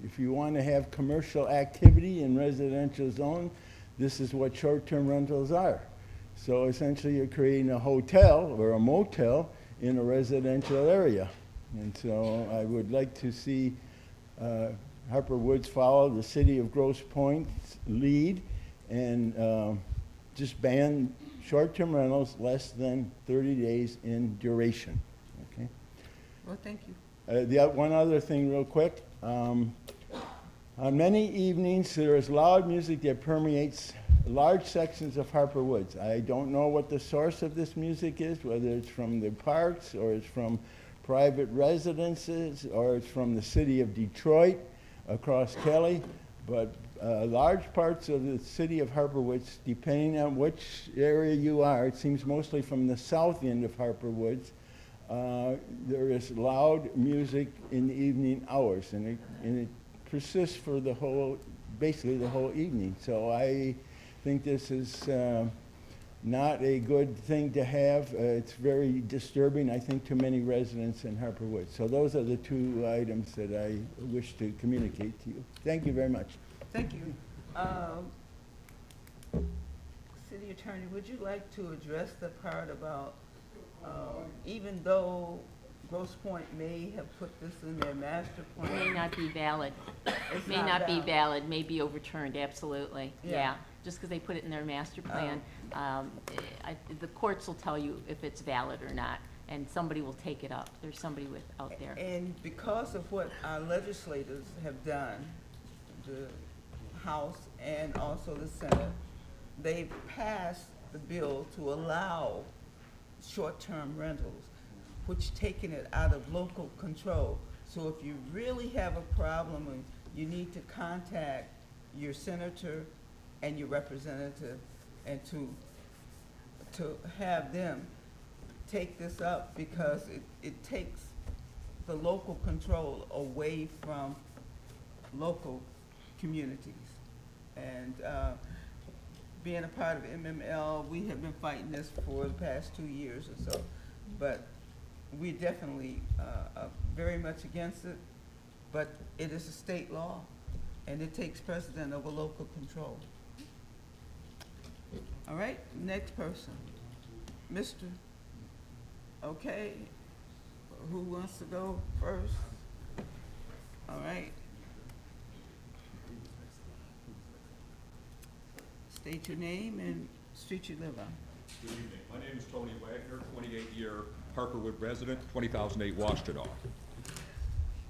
If you want to have commercial activity in residential zone, this is what short-term rentals are. So essentially you're creating a hotel or a motel in a residential area. And so I would like to see Harper Woods follow the city of Grosse Pointe's lead and just ban short-term rentals less than 30 days in duration. Okay. Well, thank you. One other thing real quick. On many evenings, there is loud music that permeates large sections of Harper Woods. I don't know what the source of this music is, whether it's from the parks or it's from private residences or it's from the city of Detroit across Kelly, but large parts of the city of Harper Woods, depending on which area you are, it seems mostly from the south end of Harper Woods, there is loud music in the evening hours, and it persists for the whole, basically the whole evening. So I think this is not a good thing to have. It's very disturbing, I think, to many residents in Harper Woods. So those are the two items that I wish to communicate to you. Thank you very much. Thank you. City Attorney, would you like to address the part about, even though Grosse Pointe may have put this in their master plan? May not be valid. It's May not be valid, may be overturned, absolutely, yeah. Just because they put it in their master plan, the courts will tell you if it's valid or not, and somebody will take it up. There's somebody out there. And because of what our legislators have done, the House and also the Senate, they've passed the bill to allow short-term rentals, which taking it out of local control. So if you really have a problem, you need to contact your senator and your representative and to have them take this up, because it takes the local control away from local communities. And being a part of MML, we have been fighting this for the past 2 years or so, but we definitely are very much against it, but it is a state law, and it takes precedent over local control. All right, next person. Mr. Okay, who wants to go first? All right. State your name and street you live on. Good evening. My name is Tony Wagner, 28-year Harperwood resident, 2008 Washtenaw.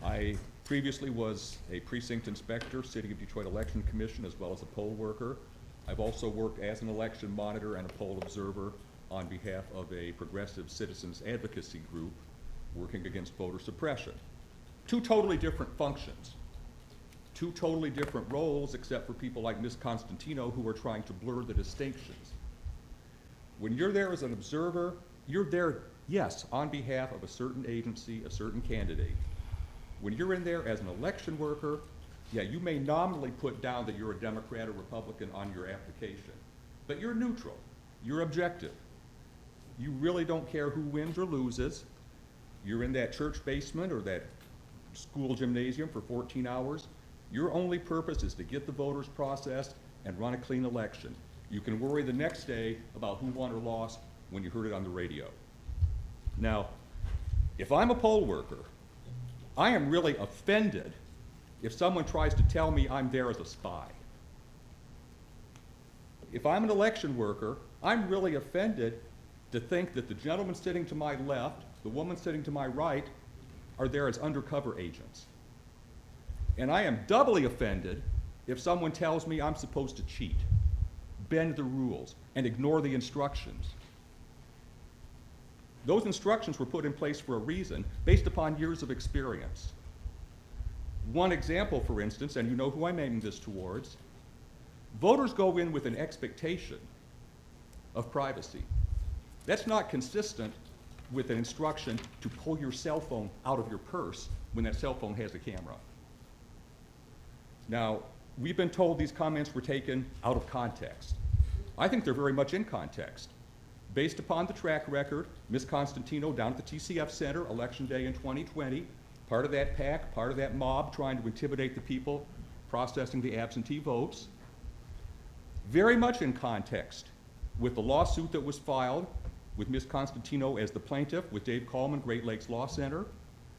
I previously was a precinct inspector, City of Detroit Election Commission, as well as a poll worker. I've also worked as an election monitor and a poll observer on behalf of a progressive citizens advocacy group working against voter suppression. Two totally different functions. Two totally different roles, except for people like Ms. Constantino, who are trying to blur the distinctions. When you're there as an observer, you're there, yes, on behalf of a certain agency, a certain candidate. When you're in there as an election worker, yeah, you may nominally put down that you're a Democrat or Republican on your application, but you're neutral, you're objective. You really don't care who wins or loses. You're in that church basement or that school gymnasium for 14 hours. Your only purpose is to get the voters processed and run a clean election. You can worry the next day about who won or lost when you heard it on the radio. Now, if I'm a poll worker, I am really offended if someone tries to tell me I'm there as a spy. If I'm an election worker, I'm really offended to think that the gentleman sitting to my left, the woman sitting to my right, are there as undercover agents. And I am doubly offended if someone tells me I'm supposed to cheat, bend the rules, and ignore the instructions. Those instructions were put in place for a reason, based upon years of experience. One example, for instance, and you know who I'm aiming this towards, voters go in with an expectation of privacy. That's not consistent with an instruction to pull your cell phone out of your purse when that cell phone has a camera. Now, we've been told these comments were taken out of context. I think they're very much in context. Based upon the track record, Ms. Constantino down at the TCF Center, Election Day in 2020, part of that pack, part of that mob trying to intimidate the people processing the absentee votes. Very much in context with the lawsuit that was filed with Ms. Constantino as the plaintiff with Dave Coleman, Great Lakes Law Center,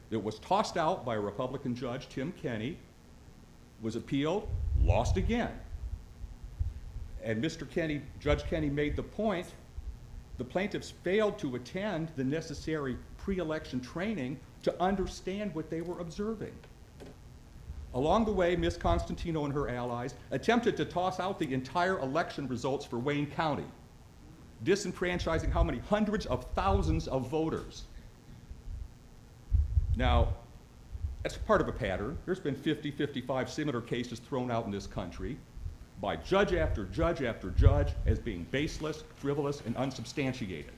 that was tossed out by a Republican judge, Tim Kenney, was appealed, lost again. And Mr. Kenney, Judge Kenney made the point, the plaintiffs failed to attend the necessary pre-election training to understand what they were observing. Along the way, Ms. Constantino and her allies attempted to toss out the entire election results for Wayne County, disenfranchising how many hundreds of thousands of voters. Now, that's part of a pattern. There's been 50, 55 similar cases thrown out in this country by judge after judge after judge as being baseless, frivolous, and unsubstantiated.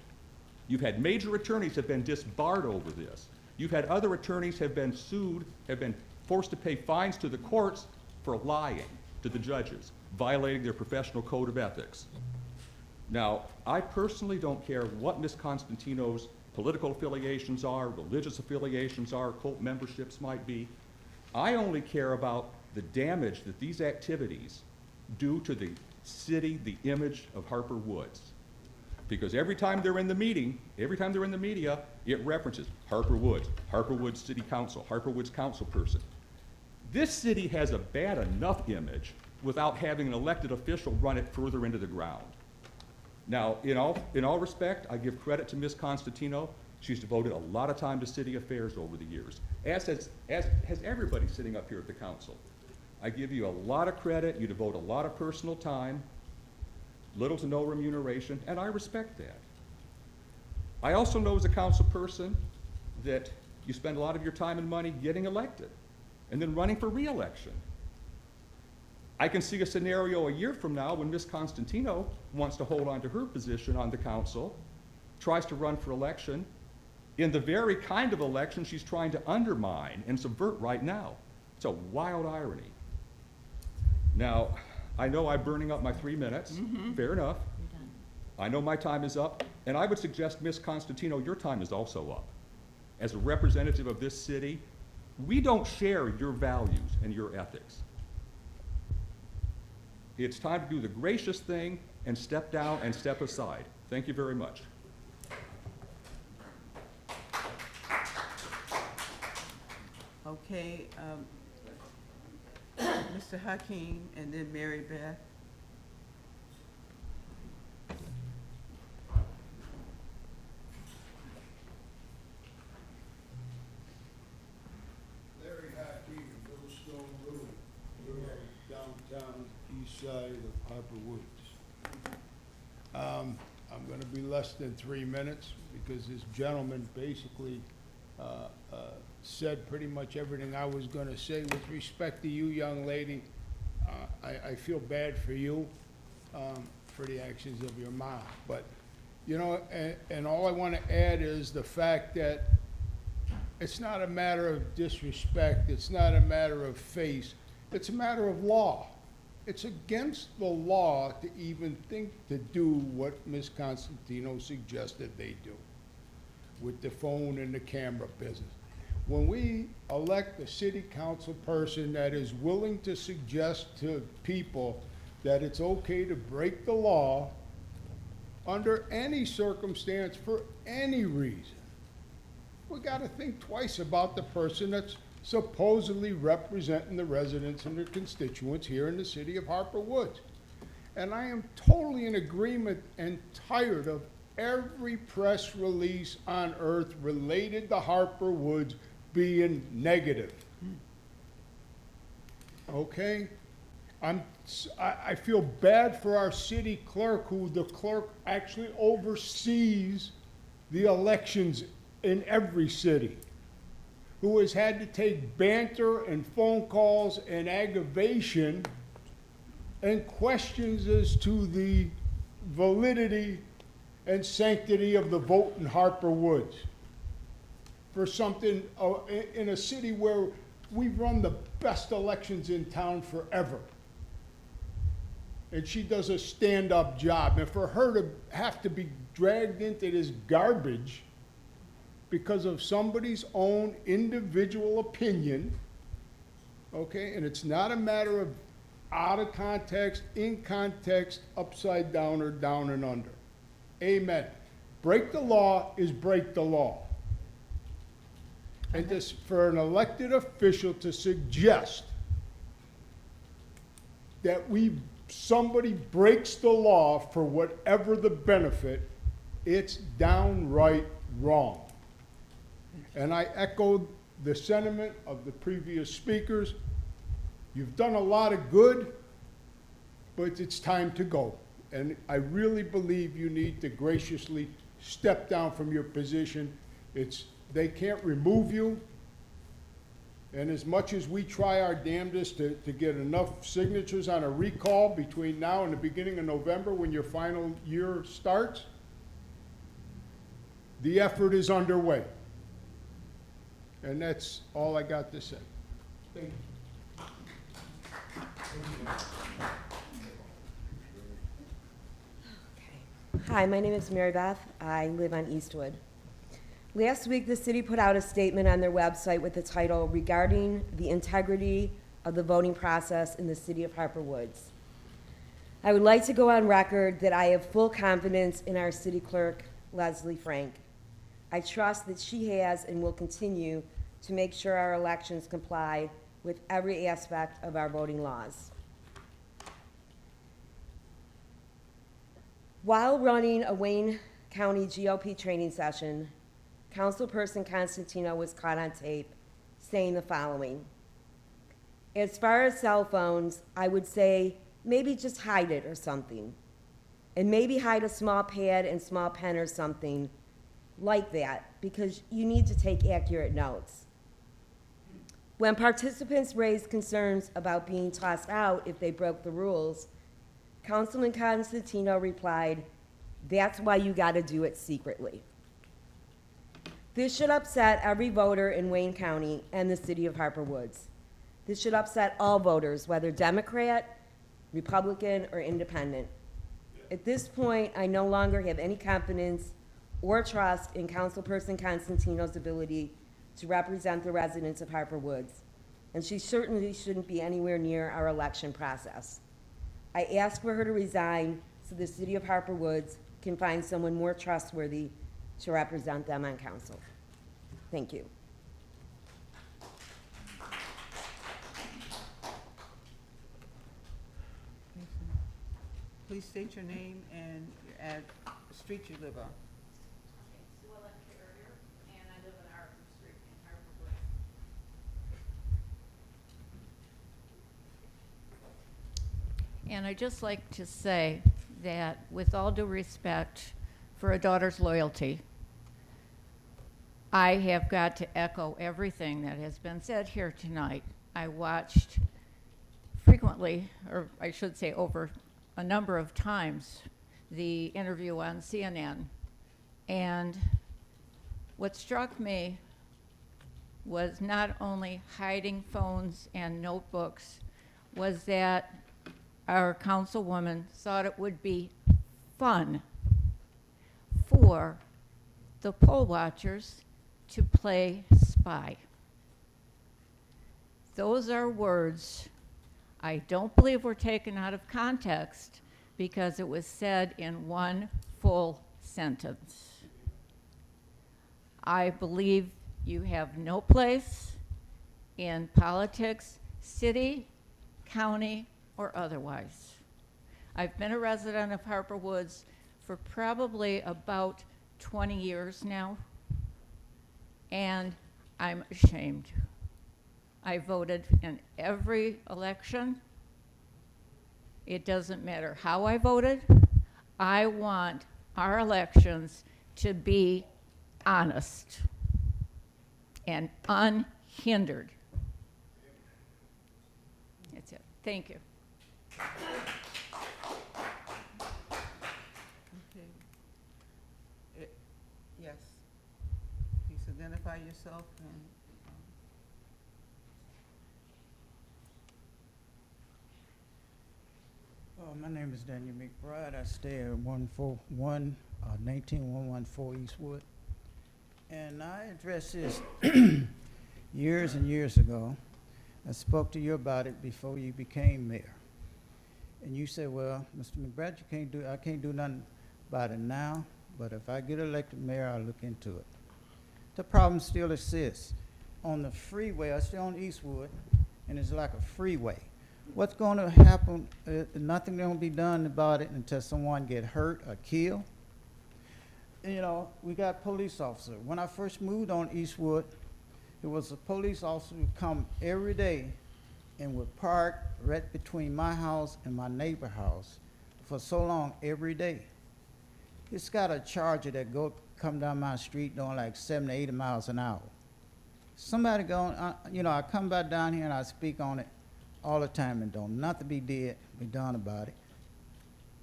You've had major attorneys have been disbarred over this. You've had other attorneys have been sued, have been forced to pay fines to the courts for lying to the judges, violating their professional code of ethics. Now, I personally don't care what Ms. Constantino's political affiliations are, religious affiliations are, cult memberships might be. I only care about the damage that these activities do to the city, the image of Harper Woods. Because every time they're in the meeting, every time they're in the media, it references Harper Woods City Council, Harper Woods council person. This city has a bad enough image without having an elected official run it further into the ground. Now, in all respect, I give credit to Ms. Constantino. She's devoted a lot of time to city affairs over the years, as has everybody sitting up here at the council. I give you a lot of credit. You devote a lot of personal time, little to no remuneration, and I respect that. I also know as a council person that you spend a lot of your time and money getting elected and then running for re-election. I can see a scenario a year from now when Ms. Constantino wants to hold on to her position on the council, tries to run for election in the very kind of election she's trying to undermine and subvert right now. It's a wild irony. Now, I know I'm burning up my 3 minutes. Fair enough. You're done. I know my time is up, and I would suggest, Ms. Constantino, your time is also up. As a representative of this city, we don't share your values and your ethics. It's time to do the gracious thing and step down and step aside. Thank you very much. Okay, Mr. Hakeem, and then Mary Beth. Larry Hackey, Little Stone Road, we're on downtown east side of Harper Woods. I'm gonna be less than 3 minutes because this gentleman basically said pretty much everything I was gonna say. With respect to you, young lady, I feel bad for you, for the actions of your mom. But, you know, and all I wanna add is the fact that it's not a matter of disrespect, it's not a matter of face, it's a matter of law. It's against the law to even think to do what Ms. Constantino suggested they do with the phone and the camera business. When we elect a city council person that is willing to suggest to people that it's okay to break the law under any circumstance for any reason, we gotta think twice about the person that's supposedly representing the residents and their constituents here in the city of Harper Woods. And I am totally in agreement and tired of every press release on earth related to Harper Woods being negative. Okay? I feel bad for our city clerk, who the clerk actually oversees the elections in every city, who has had to take banter and phone calls and aggravation and questions as to the validity and sanctity of the vote in Harper Woods for something in a city where we've run the best elections in town forever. And she does a stand-up job. And for her to have to be dragged into this garbage because of somebody's own individual opinion, okay? And it's not a matter of out of context, in context, upside down, or down and under. Amen. Break the law is break the law. And this, for an elected official to suggest that somebody breaks the law for whatever the benefit, it's downright wrong. And I echo the sentiment of the previous speakers. You've done a lot of good, but it's time to go. And I really believe you need to graciously step down from your position. They can't remove you. And as much as we try our damnedest to get enough signatures on a recall between now and the beginning of November when your final year starts, the effort is underway. And that's all I got to say. Thank you. Hi, my name is Mary Beth. I live on Eastwood. Last week, the city put out a statement on their website with the title regarding the integrity of the voting process in the city of Harper Woods. I would like to go on record that I have full confidence in our city clerk, Leslie Frank. I trust that she has and will continue to make sure our elections comply with every aspect of our voting laws. While running a Wayne County GOP training session, Councilperson Constantino was caught on tape saying the following: as far as cell phones, I would say maybe just hide it or something. And maybe hide a small pad and small pen or something like that, because you need to take accurate notes. When participants raised concerns about being tossed out if they broke the rules, Councilman Constantino replied, "That's why you gotta do it secretly." This should upset every voter in Wayne County and the city of Harper Woods. This should upset all voters, whether Democrat, Republican, or Independent. At this point, I no longer have any confidence or trust in Councilperson Constantino's ability to represent the residents of Harper Woods, and she certainly shouldn't be anywhere near our election process. I ask for her to resign so the city of Harper Woods can find someone more trustworthy to represent them on council. Thank you. Please state your name and the street you live on. And I live on Arthur Street in Harper Woods. And I'd just like to say that with all due respect for a daughter's loyalty, I have got to echo everything that has been said here tonight. I watched frequently, or I should say over a number of times, the interview on CNN. And what struck me was not only hiding phones and notebooks, was that our councilwoman thought it would be fun for the poll watchers to play spy. Those are words I don't believe were taken out of context, because it was said in one full sentence. I believe you have no place in politics, city, county, or otherwise. I've been a resident of Harper Woods for probably about 20 years now, and I'm ashamed. I voted in every election. It doesn't matter how I voted. I want our elections to be honest and unhindered. That's it. Thank you. Okay. Yes. Please identify yourself and. My name is Daniel McBride. I stay at 14114 Eastwood. And I addressed this years and years ago. I spoke to you about it before you became mayor. And you said, well, Mr. McBride, I can't do nothing about it now, but if I get elected mayor, I'll look into it. The problem still exists. On the freeway, I stay on Eastwood, and it's like a freeway. What's going to happen? Nothing going to be done about it until someone get hurt or killed. You know, we got police officer. When I first moved on Eastwood, it was a police officer who would come every day and would park right between my house and my neighbor's house for so long every day. It's got a charger that come down my street doing like 70, 80 miles an hour. Somebody going, I come back down here and I speak on it all the time and don't nothing be done about it.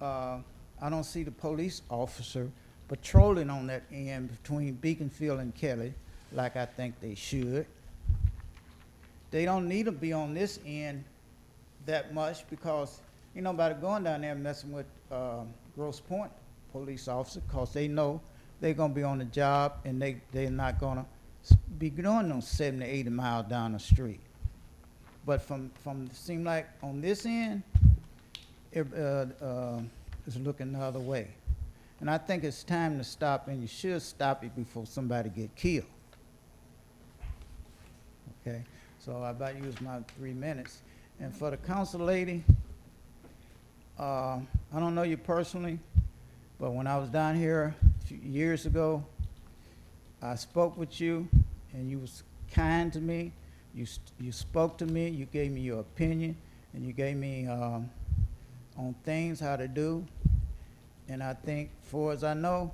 I don't see the police officer patrolling on that end between Beaconfield and Kelly, like I think they should. They don't need to be on this end that much because ain't nobody going down there messing with Grosse Pointe police officer, because they know they're going to be on the job and they're not going to be doing no 70, 80 miles down the street. But from seem like on this end, it's looking the other way. And I think it's time to stop, and you should stop it before somebody get killed. Okay, so I about used my 3 minutes. And for the council lady, I don't know you personally, but when I was down here a few years ago, I spoke with you, and you was kind to me. You spoke to me, you gave me your opinion, and you gave me on things how to do. And I think, far as I know,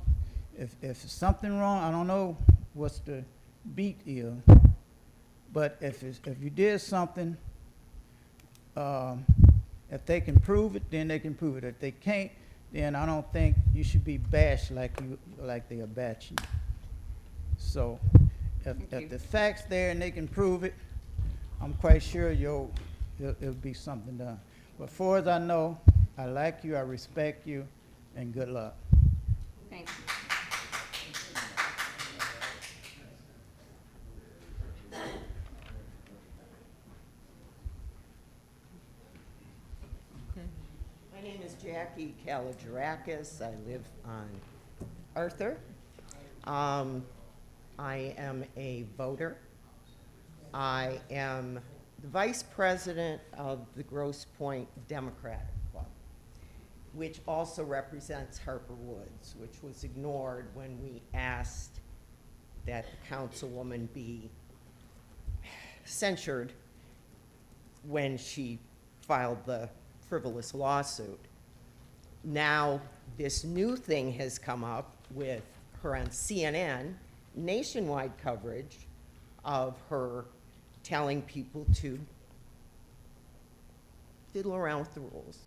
if something wrong, I don't know what's the beat is, but if you did something, if they can prove it, then they can prove it. If they can't, then I don't think you should be bashed like they are bashing you. So if the fact's there and they can prove it, I'm quite sure it'll be something done. But far as I know, I like you, I respect you, and good luck. Thank you. My name is Jackie Kalajarakis. I live on Arthur. I am a voter. I am the vice president of the Grosse Pointe Democratic Club, which also represents Harper Woods, which was ignored when we asked that the councilwoman be censured when she filed the frivolous lawsuit. Now, this new thing has come up with her on CNN, nationwide coverage of her telling people to fiddle around with the rules.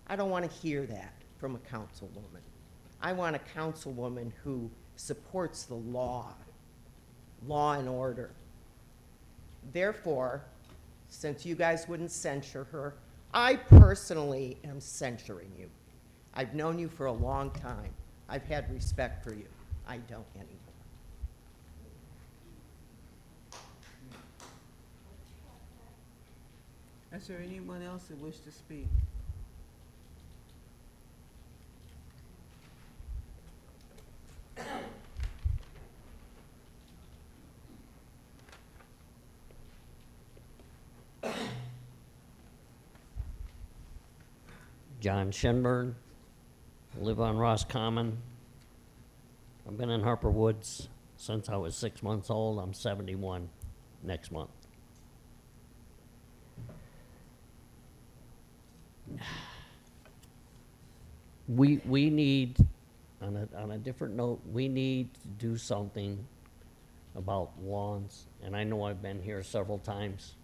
I don't want to hear that from a councilwoman. I want a councilwoman who supports the law and order. Therefore, since you guys wouldn't censure her, I personally am censuring you. I've known you for a long time. I've had respect for you. I don't anymore. Is there anyone else that wish to speak? John Shinburn, live on Ross Common. I've been in Harper Woods since I was 6 months old. I'm 71 next month. We need, on a different note, we need to do something about lawns. And I know I've been here several times,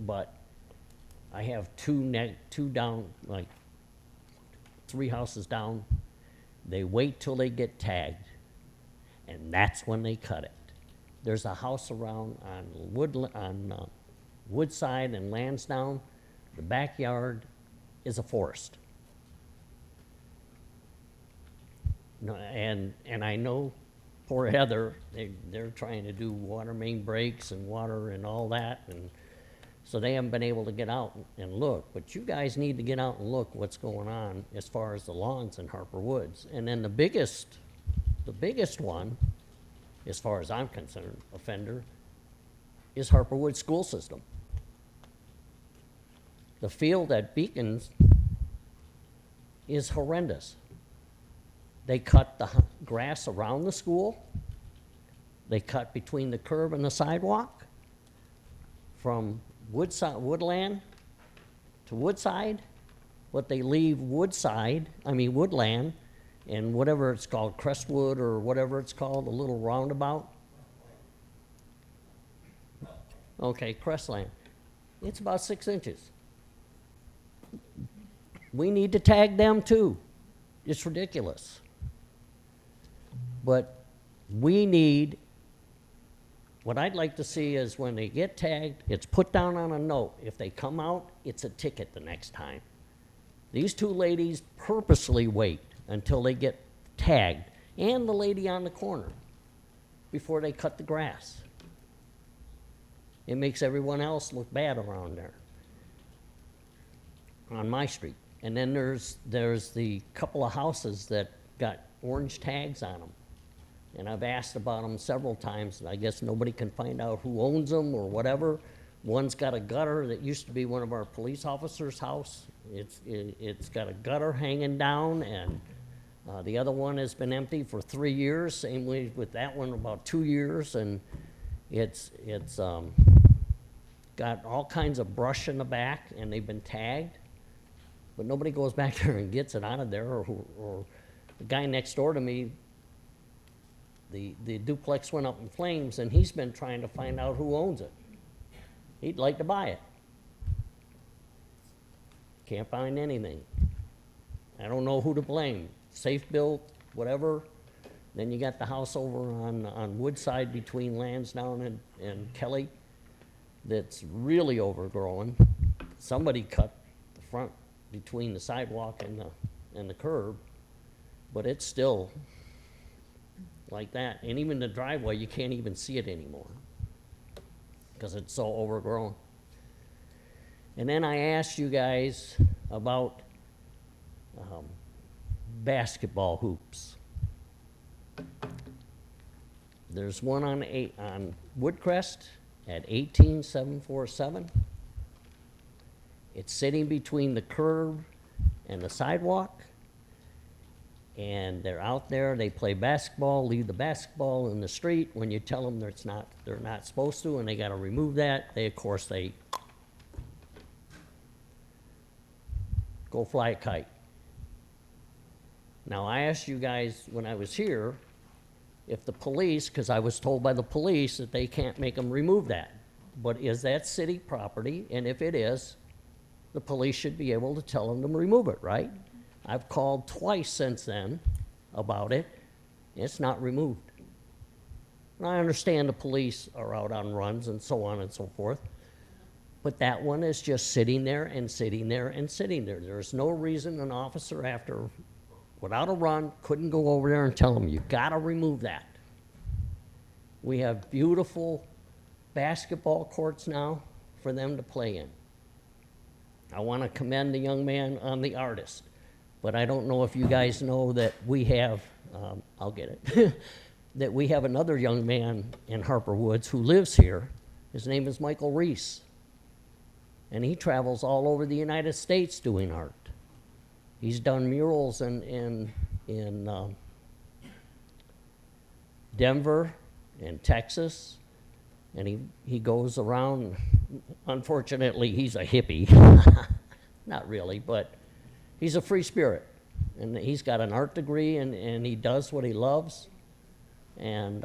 but I have two down, like 3 houses down. They wait till they get tagged, and that's when they cut it. There's a house around on Woodside and Lansdowne. The backyard is a forest. No, and I know poor Heather, they're trying to do water main breaks and water and all that, and so they haven't been able to get out and look. But you guys need to get out and look what's going on as far as the lawns in Harper Woods. And then the biggest one, as far as I'm concerned, offender, is Harper Woods school system. The field at Beacons is horrendous. They cut the grass around the school. They cut between the curb and the sidewalk from woodland to Woodside, but they leave woodland, and whatever it's called, Crestwood or whatever it's called, a little roundabout. Okay, Crestland. It's about 6 inches. We need to tag them too. It's ridiculous. But we need, what I'd like to see is when they get tagged, it's put down on a note. If they come out, it's a ticket the next time. These two ladies purposely wait until they get tagged, and the lady on the corner, before they cut the grass. It makes everyone else look bad around there, on my street. And then there's the couple of houses that got orange tags on them. And I've asked about them several times, and I guess nobody can find out who owns them or whatever. One's got a gutter that used to be one of our police officers' house. It's got a gutter hanging down, and the other one has been empty for 3 years. Same way with that one, about 2 years, and it's got all kinds of brush in the back, and they've been tagged, but nobody goes back there and gets it out of there. Or the guy next door to me, the duplex went up in flames, and he's been trying to find out who owns it. He'd like to buy it. Can't find anything. I don't know who to blame. Safe built, whatever. Then you got the house over on Woodside between Lansdowne and Kelly that's really overgrown. Somebody cut the front between the sidewalk and the curb, but it's still like that. And even the driveway, you can't even see it anymore because it's so overgrown. And then I asked you guys about basketball hoops. There's one on Woodcrest at 18747. It's sitting between the curb and the sidewalk. And they're out there, they play basketball, leave the basketball in the street. When you tell them they're not supposed to, and they gotta remove that, they go fly a kite. Now, I asked you guys when I was here if the police, because I was told by the police that they can't make them remove that. But is that city property? And if it is, the police should be able to tell them to remove it, right? I've called twice since then about it. It's not removed. And I understand the police are out on runs and so on and so forth, but that one is just sitting there and sitting there and sitting there. There's no reason an officer without a run, couldn't go over there and tell them, you gotta remove that. We have beautiful basketball courts now for them to play in. I wanna commend the young man on the artist. But I don't know if you guys know that we have, I'll get it, that we have another young man in Harper Woods who lives here. His name is Michael Reese. And he travels all over the United States doing art. He's done murals in Denver and Texas. And he goes around, unfortunately, he's a hippie. Not really, but he's a free spirit, and he's got an art degree, and he does what he loves, and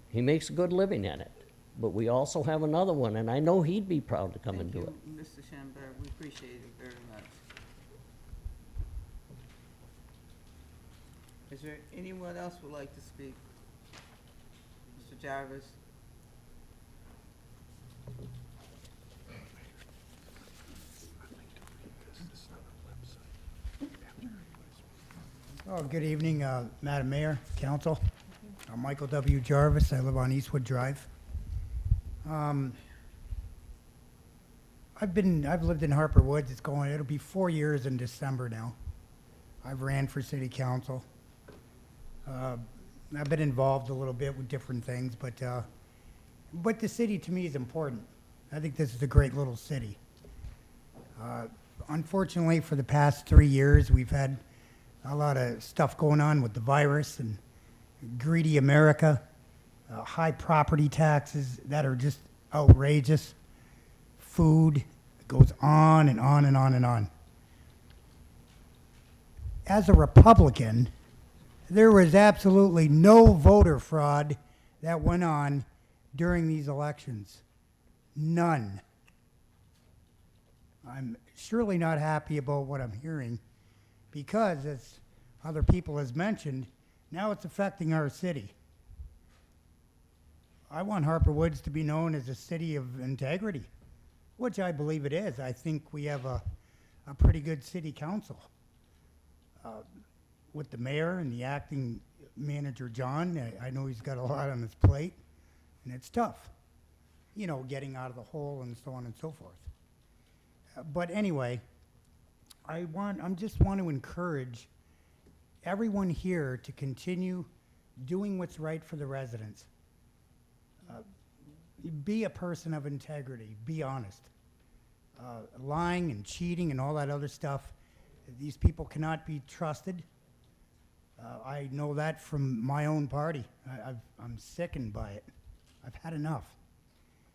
he makes a good living at it. But we also have another one, and I know he'd be proud to come and do it. Thank you, Mr. Schambert. We appreciate it very much. Is there anyone else who would like to speak? Mr. Jarvis? Oh, good evening, Madam Mayor, Council. I'm Michael W. Jarvis. I live on Eastwood Drive. I've lived in Harper Woods. It'll be 4 years in December now. I've ran for city council. I've been involved a little bit with different things, but the city to me is important. I think this is a great little city. Unfortunately, for the past 3 years, we've had a lot of stuff going on with the virus and greedy America, high property taxes that are just outrageous, food, it goes on and on and on and on. As a Republican, there was absolutely no voter fraud that went on during these elections. None. I'm surely not happy about what I'm hearing because, as other people has mentioned, Now it's affecting our city. I want Harper Woods to be known as a city of integrity, which I believe it is. I think we have a pretty good city council. With the mayor and the acting manager, John, I know he's got a lot on his plate, and it's tough, you know, getting out of the hole and so on and so forth. But anyway, I just want to encourage everyone here to continue doing what's right for the residents. Be a person of integrity. Be honest. Lying and cheating and all that other stuff, these people cannot be trusted. I know that from my own party. I'm sickened by it. I've had enough.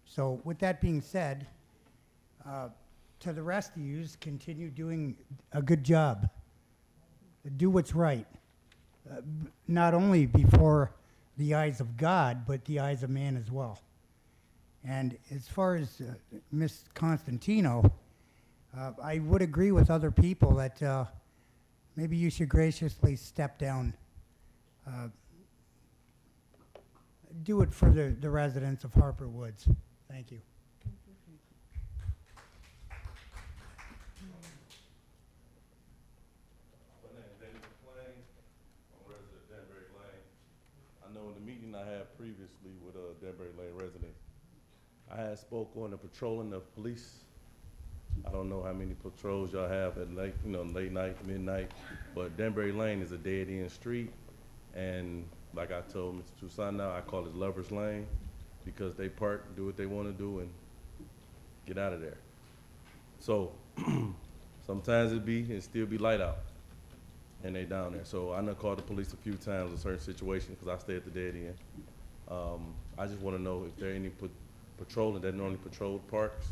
So with that being said, to the rest of you, continue doing a good job. Do what's right. Not only before the eyes of God, but the eyes of man as well. And as far as Ms. Constantino, I would agree with other people that maybe you should graciously step down. Do it for the residents of Harper Woods. Thank you. My name is David McClain. I'm a resident of Danbury Lane. I know in the meeting I had previously with Danbury Lane residents, I had spoke on the patrolling of police. I don't know how many patrols y'all have at late night, midnight, but Danbury Lane is a dead-end street, and like I told Mr. Toussaint now, I call it Lover's Lane because they park, do what they want to do, and get out of there. So sometimes it still be light out, and they down there. So I done called the police a few times in certain situations because I stay at the dead end. I just want to know if there any patrolling that normally patrol parks,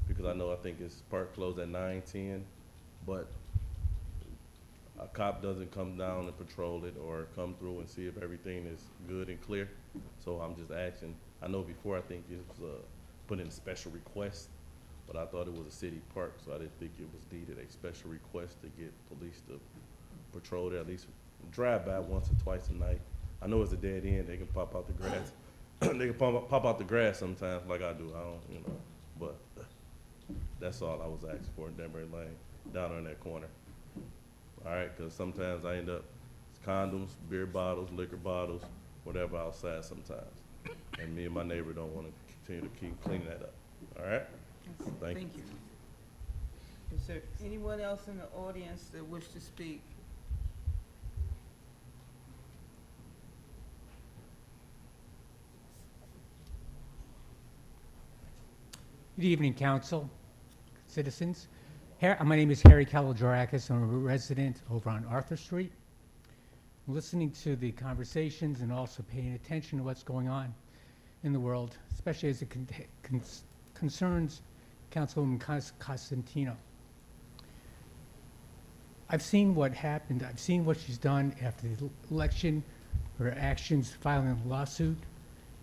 because I think it's park closed at 9, 10, but a cop doesn't come down and patrol it or come through and see if everything is good and clear. So I'm just asking. I know before I think it was put in a special request, but I thought it was a city park, so I didn't think it was needed a special request to get police to patrol there, at least drive by once or twice a night. I know it's a dead end. They can pop out the grass. They can pop out the grass sometimes like I do. I don't, but that's all I was asking for in Danbury Lane, down on that corner. All right, because sometimes I end up condoms, beer bottles, liquor bottles, whatever outside sometimes. And me and my neighbor don't want to continue to keep cleaning that up. All right? Thank you. Is there anyone else in the audience that wish to speak? Good evening, council, citizens. My name is Harry Kalogerakis. I'm a resident over on Arthur Street. I'm listening to the conversations and also paying attention to what's going on in the world, especially as it concerns Councilwoman Costantino. I've seen what happened. I've seen what she's done after the election, her actions filing a lawsuit,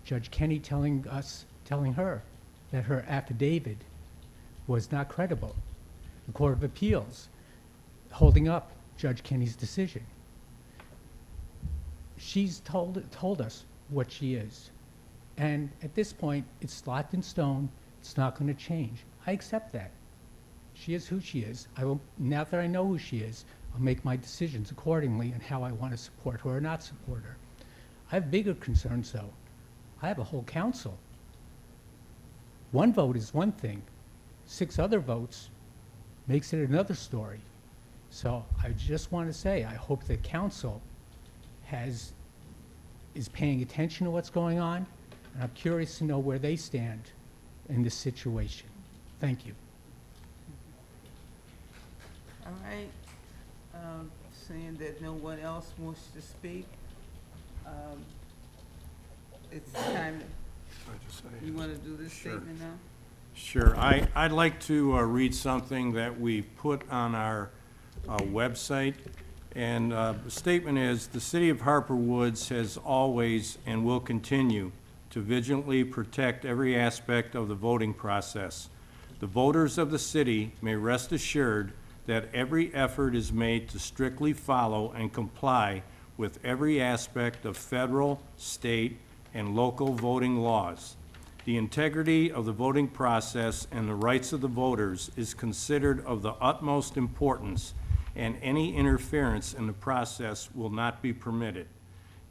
Judge Kenny telling her that her affidavit was not credible. The Court of Appeals holding up Judge Kenny's decision. She's told us what she is. And at this point, it's locked in stone. It's not going to change. I accept that. She is who she is. Now that I know who she is, I'll make my decisions accordingly on how I want to support her or not support her. I have bigger concerns, though. I have a whole council. One vote is one thing. 6 other votes makes it another story. So I just want to say, I hope the council is paying attention to what's going on, and I'm curious to know where they stand in this situation. Thank you. All right. Seeing that no one else wants to speak, it's time. You want to do this statement now? Sure. I'd like to read something that we put on our website. And the statement is, the City of Harper Woods has always and will continue to vigilantly protect every aspect of the voting process. The voters of the city may rest assured that every effort is made to strictly follow and comply with every aspect of federal, state, and local voting laws. The integrity of the voting process and the rights of the voters is considered of the utmost importance, and any interference in the process will not be permitted.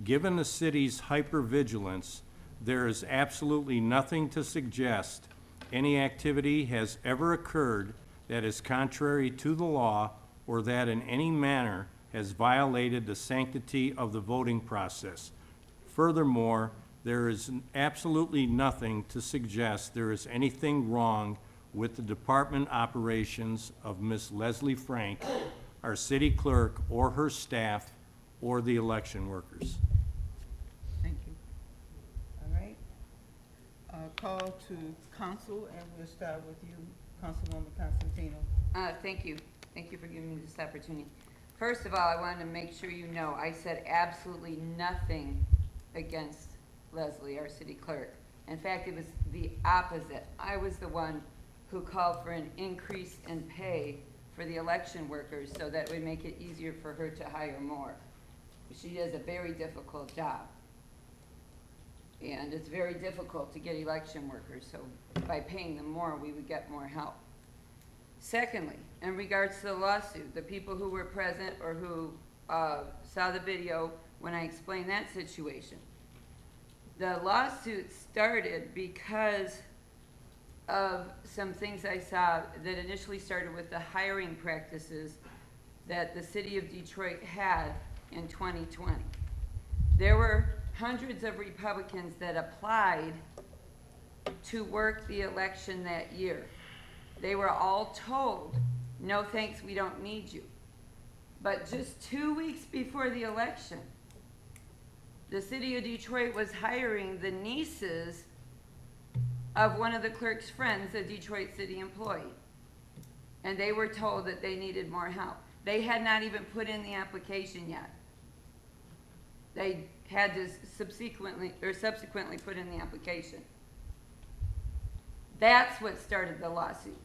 Given the city's hypervigilance, there is absolutely nothing to suggest any activity has ever occurred that is contrary to the law or that in any manner has violated the sanctity of the voting process. Furthermore, there is absolutely nothing to suggest there is anything wrong with the department operations of Ms. Leslie Frank, our city clerk, or her staff, or the election workers. Thank you. All right. Call to council, and we'll start with you, Councilwoman Constantino. Thank you. Thank you for giving me this opportunity. First of all, I wanted to make sure you know, I said absolutely nothing against Leslie, our city clerk. In fact, it was the opposite. I was the one who called for an increase in pay for the election workers so that would make it easier for her to hire more. She does a very difficult job. And it's very difficult to get election workers, so by paying them more, we would get more help. Secondly, in regards to the lawsuit, the people who were present or who saw the video when I explained that situation, the lawsuit started because of some things I saw that initially started with the hiring practices that the city of Detroit had in 2020. There were hundreds of Republicans that applied to work the election that year. They were all told, no thanks, we don't need you. But just 2 weeks before the election, the city of Detroit was hiring the nieces of one of the clerk's friends, a Detroit city employee. And they were told that they needed more help. They had not even put in the application yet. They had to subsequently put in the application. That's what started the lawsuit.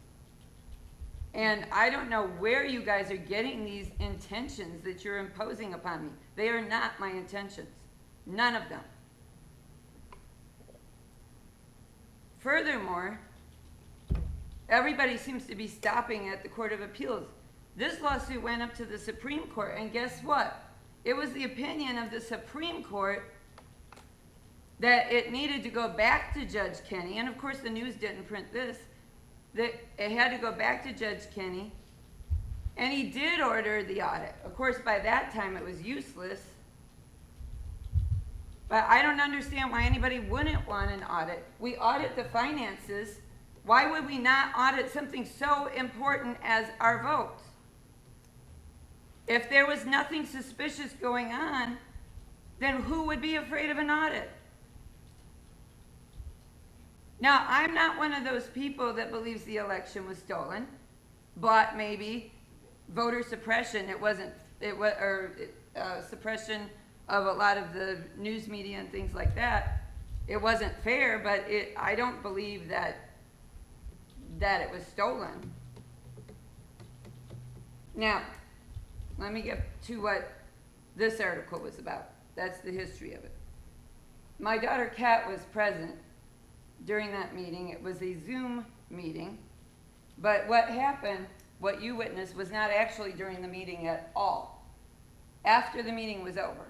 And I don't know where you guys are getting these intentions that you're imposing upon me. They are not my intentions. None of them. Furthermore, everybody seems to be stopping at the Court of Appeals. This lawsuit went up to the Supreme Court, and guess what? It was the opinion of the Supreme Court that it needed to go back to Judge Kenney, and of course the news didn't print this, that it had to go back to Judge Kenney, and he did order the audit. Of course, by that time it was useless, but I don't understand why anybody wouldn't want an audit. We audit the finances. Why would we not audit something so important as our votes? If there was nothing suspicious going on, then who would be afraid of an audit? Now, I'm not one of those people that believes the election was stolen, but maybe voter suppression, suppression of a lot of the news media and things like that, it wasn't fair, but I don't believe that it was stolen. Now, let me get to what this article was about. That's the history of it. My daughter Kat was present during that meeting. It was a Zoom meeting, but what happened, what you witnessed, was not actually during the meeting at all. After the meeting was over.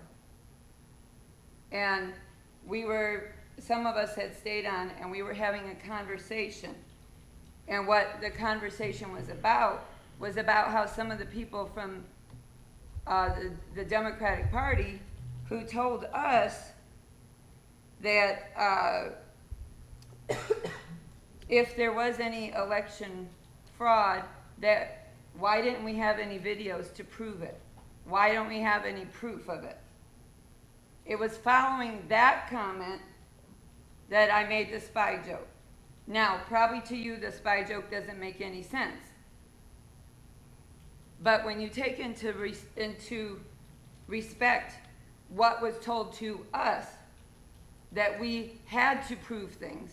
And some of us had stayed on, and we were having a conversation. And what the conversation was about how some of the people from the Democratic Party who told us that if there was any election fraud, that why didn't we have any videos to prove it? Why don't we have any proof of it? It was following that comment that I made the spy joke. Now, probably to you, the spy joke doesn't make any sense. But when you take into respect what was told to us, that we had to prove things,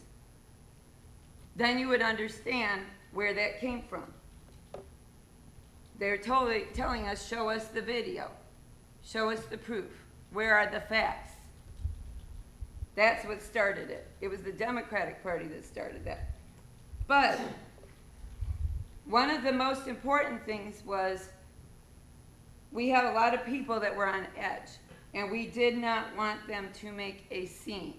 then you would understand where that came from. They're telling us, show us the video, show us the proof. Where are the facts? That's what started it. It was the Democratic Party that started that. But one of the most important things was we had a lot of people that were on edge, and we did not want them to make a scene.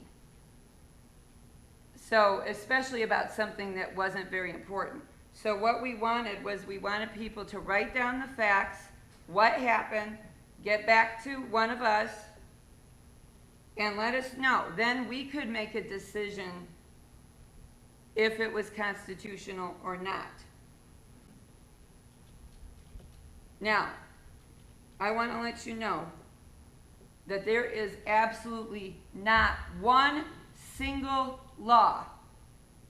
So, especially about something that wasn't very important. So what we wanted was we wanted people to write down the facts, what happened, get back to one of us, and let us know. Then we could make a decision if it was constitutional or not. Now, I want to let you know that there is absolutely not one single law,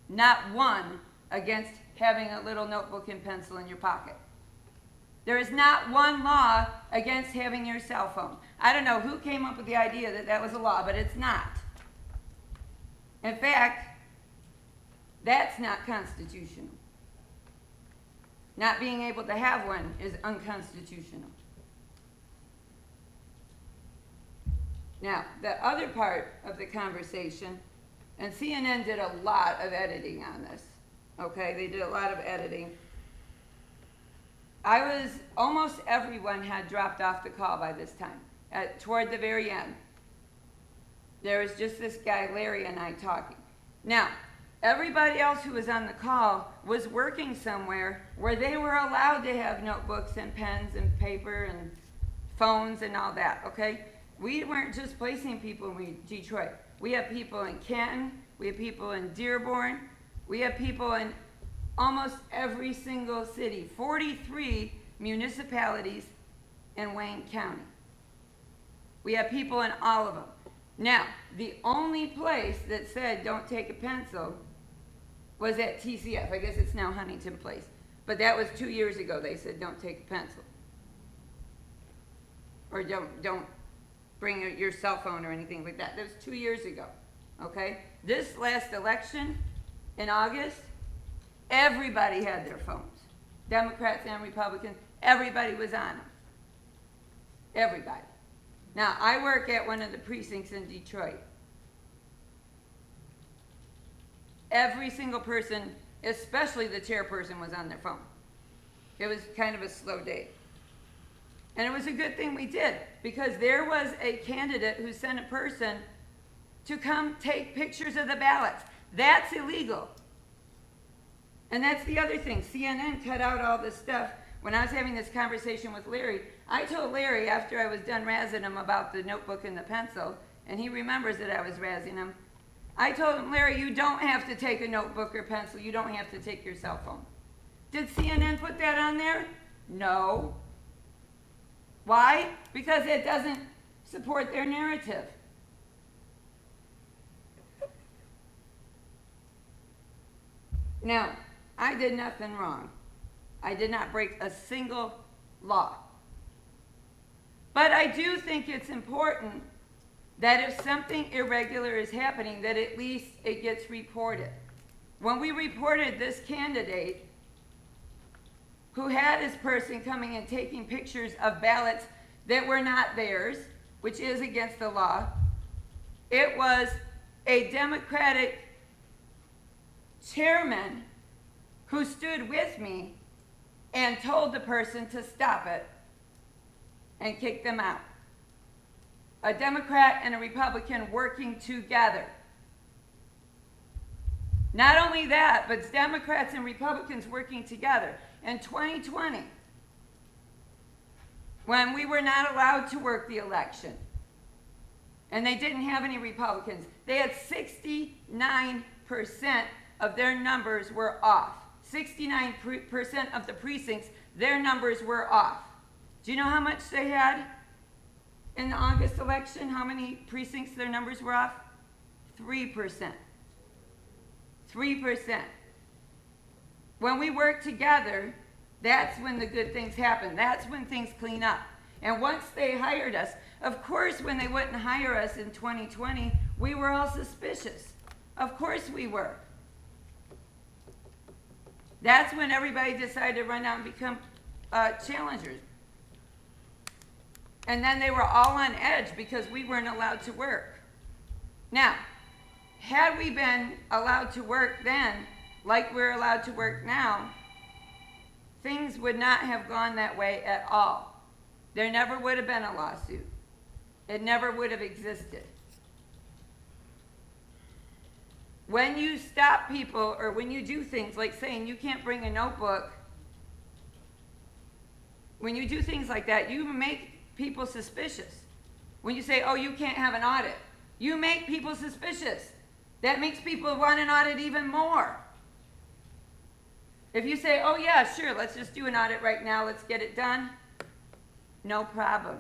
not one, against having a little notebook and pencil in your pocket. There is not one law against having your cell phone. I don't know who came up with the idea that that was a law, but it's not. In fact, that's not constitutional. Not being able to have one is unconstitutional. Now, the other part of the conversation, and CNN did a lot of editing on this, okay? They did a lot of editing. Almost everyone had dropped off the call by this time, toward the very end. There was just this guy, Larry, and I talking. Now, everybody else who was on the call was working somewhere where they were allowed to have notebooks and pens and paper and phones and all that, okay? We weren't just placing people in Detroit. We have people in Canton, we have people in Dearborn, we have people in almost every single city, 43 municipalities in Wayne County. We have people in all of them. Now, the only place that said don't take a pencil was at TCF. I guess it's now Huntington Place. But that was 2 years ago. They said don't take a pencil. Or don't bring your cell phone or anything like that. That was 2 years ago. Okay? This last election in August, everybody had their phones. Democrats and Republicans, everybody was on them. Everybody. Now, I work at one of the precincts in Detroit. Every single person, especially the chairperson, was on their phone. It was kind of a slow day. And it was a good thing we did, because there was a candidate who sent a person to come take pictures of the ballots. That's illegal. And that's the other thing. CNN cut out all this stuff. When I was having this conversation with Larry, I told Larry after I was done razzing him about the notebook and the pencil, and he remembers that I was razzing him, I told him, Larry, you don't have to take a notebook or pencil. You don't have to take your cell phone. Did CNN put that on there? No. Why? Because it doesn't support their narrative. Now, I did nothing wrong. I did not break a single law. But I do think it's important that if something irregular is happening, that at least it gets reported. When we reported this candidate who had his person coming and taking pictures of ballots that were not theirs, which is against the law, it was a Democratic chairman who stood with me and told the person to stop it and kick them out. A Democrat and a Republican working together. Not only that, but Democrats and Republicans working together. In 2020, when we were not allowed to work the election, and they didn't have any Republicans, they had 69% of their numbers were off. 69% of the precincts, their numbers were off. Do you know how much they had in the August election? How many precincts their numbers were off? 3%. 3%. When we work together, that's when the good things happen. That's when things clean up. And once they hired us, of course, when they wouldn't hire us in 2020, we were all suspicious. Of course we were. That's when everybody decided to run out and become challengers. And then they were all on edge because we weren't allowed to work. Now, had we been allowed to work then, like we're allowed to work now, things would not have gone that way at all. There never would have been a lawsuit. It never would have existed. When you stop people, or when you do things like saying you can't bring a notebook, when you do things like that, you make people suspicious. When you say, oh, you can't have an audit, you make people suspicious. That makes people want an audit even more. If you say, oh yeah, sure, let's just do an audit right now, let's get it done, no problem.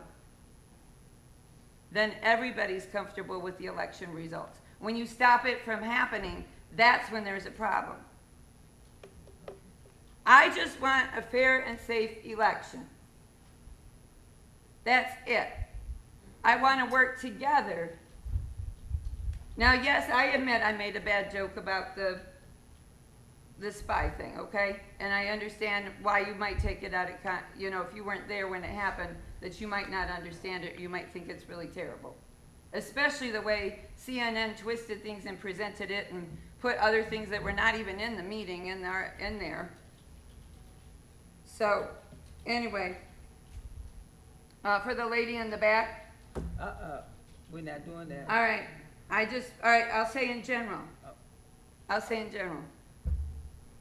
Then everybody's comfortable with the election results. When you stop it from happening, that's when there's a problem. I just want a fair and safe election. That's it. I want to work together. Now, yes, I admit I made a bad joke about the spy thing, okay? And I understand why you might take it out of, if you weren't there when it happened, that you might not understand it, you might think it's really terrible. Especially the way CNN twisted things and presented it and put other things that were not even in the meeting in there. So, anyway, for the lady in the back. We're not doing that. All right, I'll say in general.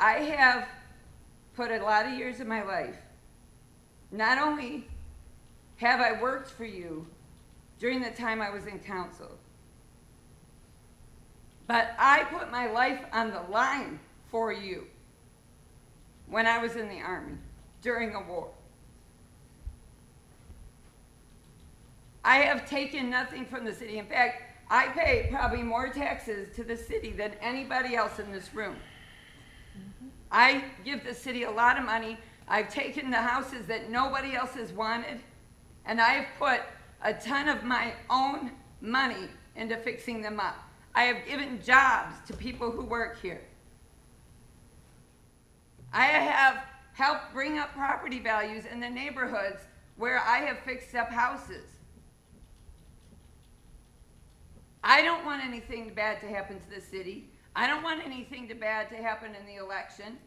I have put a lot of years of my life, not only have I worked for you during the time I was in council, but I put my life on the line for you when I was in the Army during a war. I have taken nothing from the city. In fact, I pay probably more taxes to the city than anybody else in this room. I give the city a lot of money. I've taken the houses that nobody else has wanted, and I've put a ton of my own money into fixing them up. I have given jobs to people who work here. I have helped bring up property values in the neighborhoods where I have fixed up houses. I don't want anything bad to happen to the city. I don't want anything bad to happen in the election.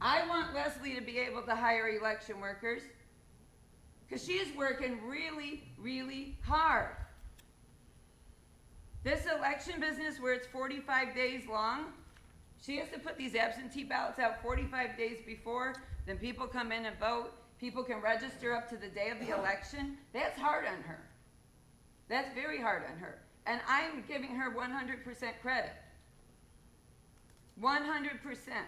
I want Leslie to be able to hire election workers because she is working really, really hard. This election business where it's 45 days long, she has to put these absentee ballots out 45 days before, then people come in and vote. People can register up to the day of the election. That's hard on her. That's very hard on her. And I'm giving her 100% credit. 100%.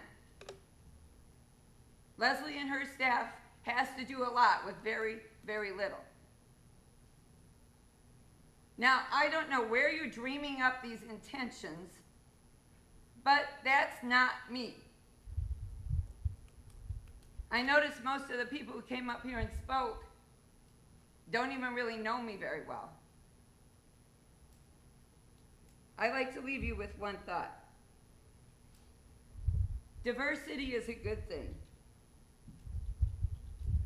Leslie and her staff has to do a lot with very, very little. Now, I don't know where you're dreaming up these intentions, but that's not me. I noticed most of the people who came up here and spoke don't even really know me very well. I like to leave you with one thought. Diversity is a good thing,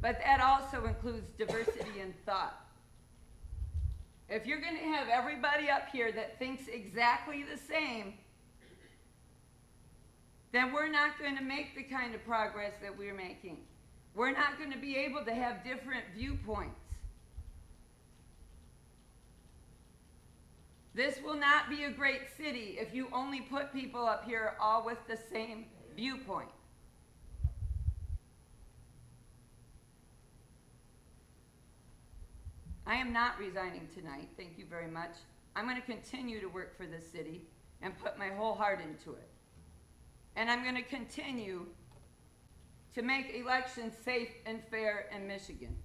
but that also includes diversity in thought. If you're going to have everybody up here that thinks exactly the same, then we're not going to make the kind of progress that we're making. We're not going to be able to have different viewpoints. This will not be a great city if you only put people up here all with the same viewpoint. I am not resigning tonight, thank you very much. I'm going to continue to work for this city and put my whole heart into it. And I'm going to continue to make elections safe and fair in Michigan.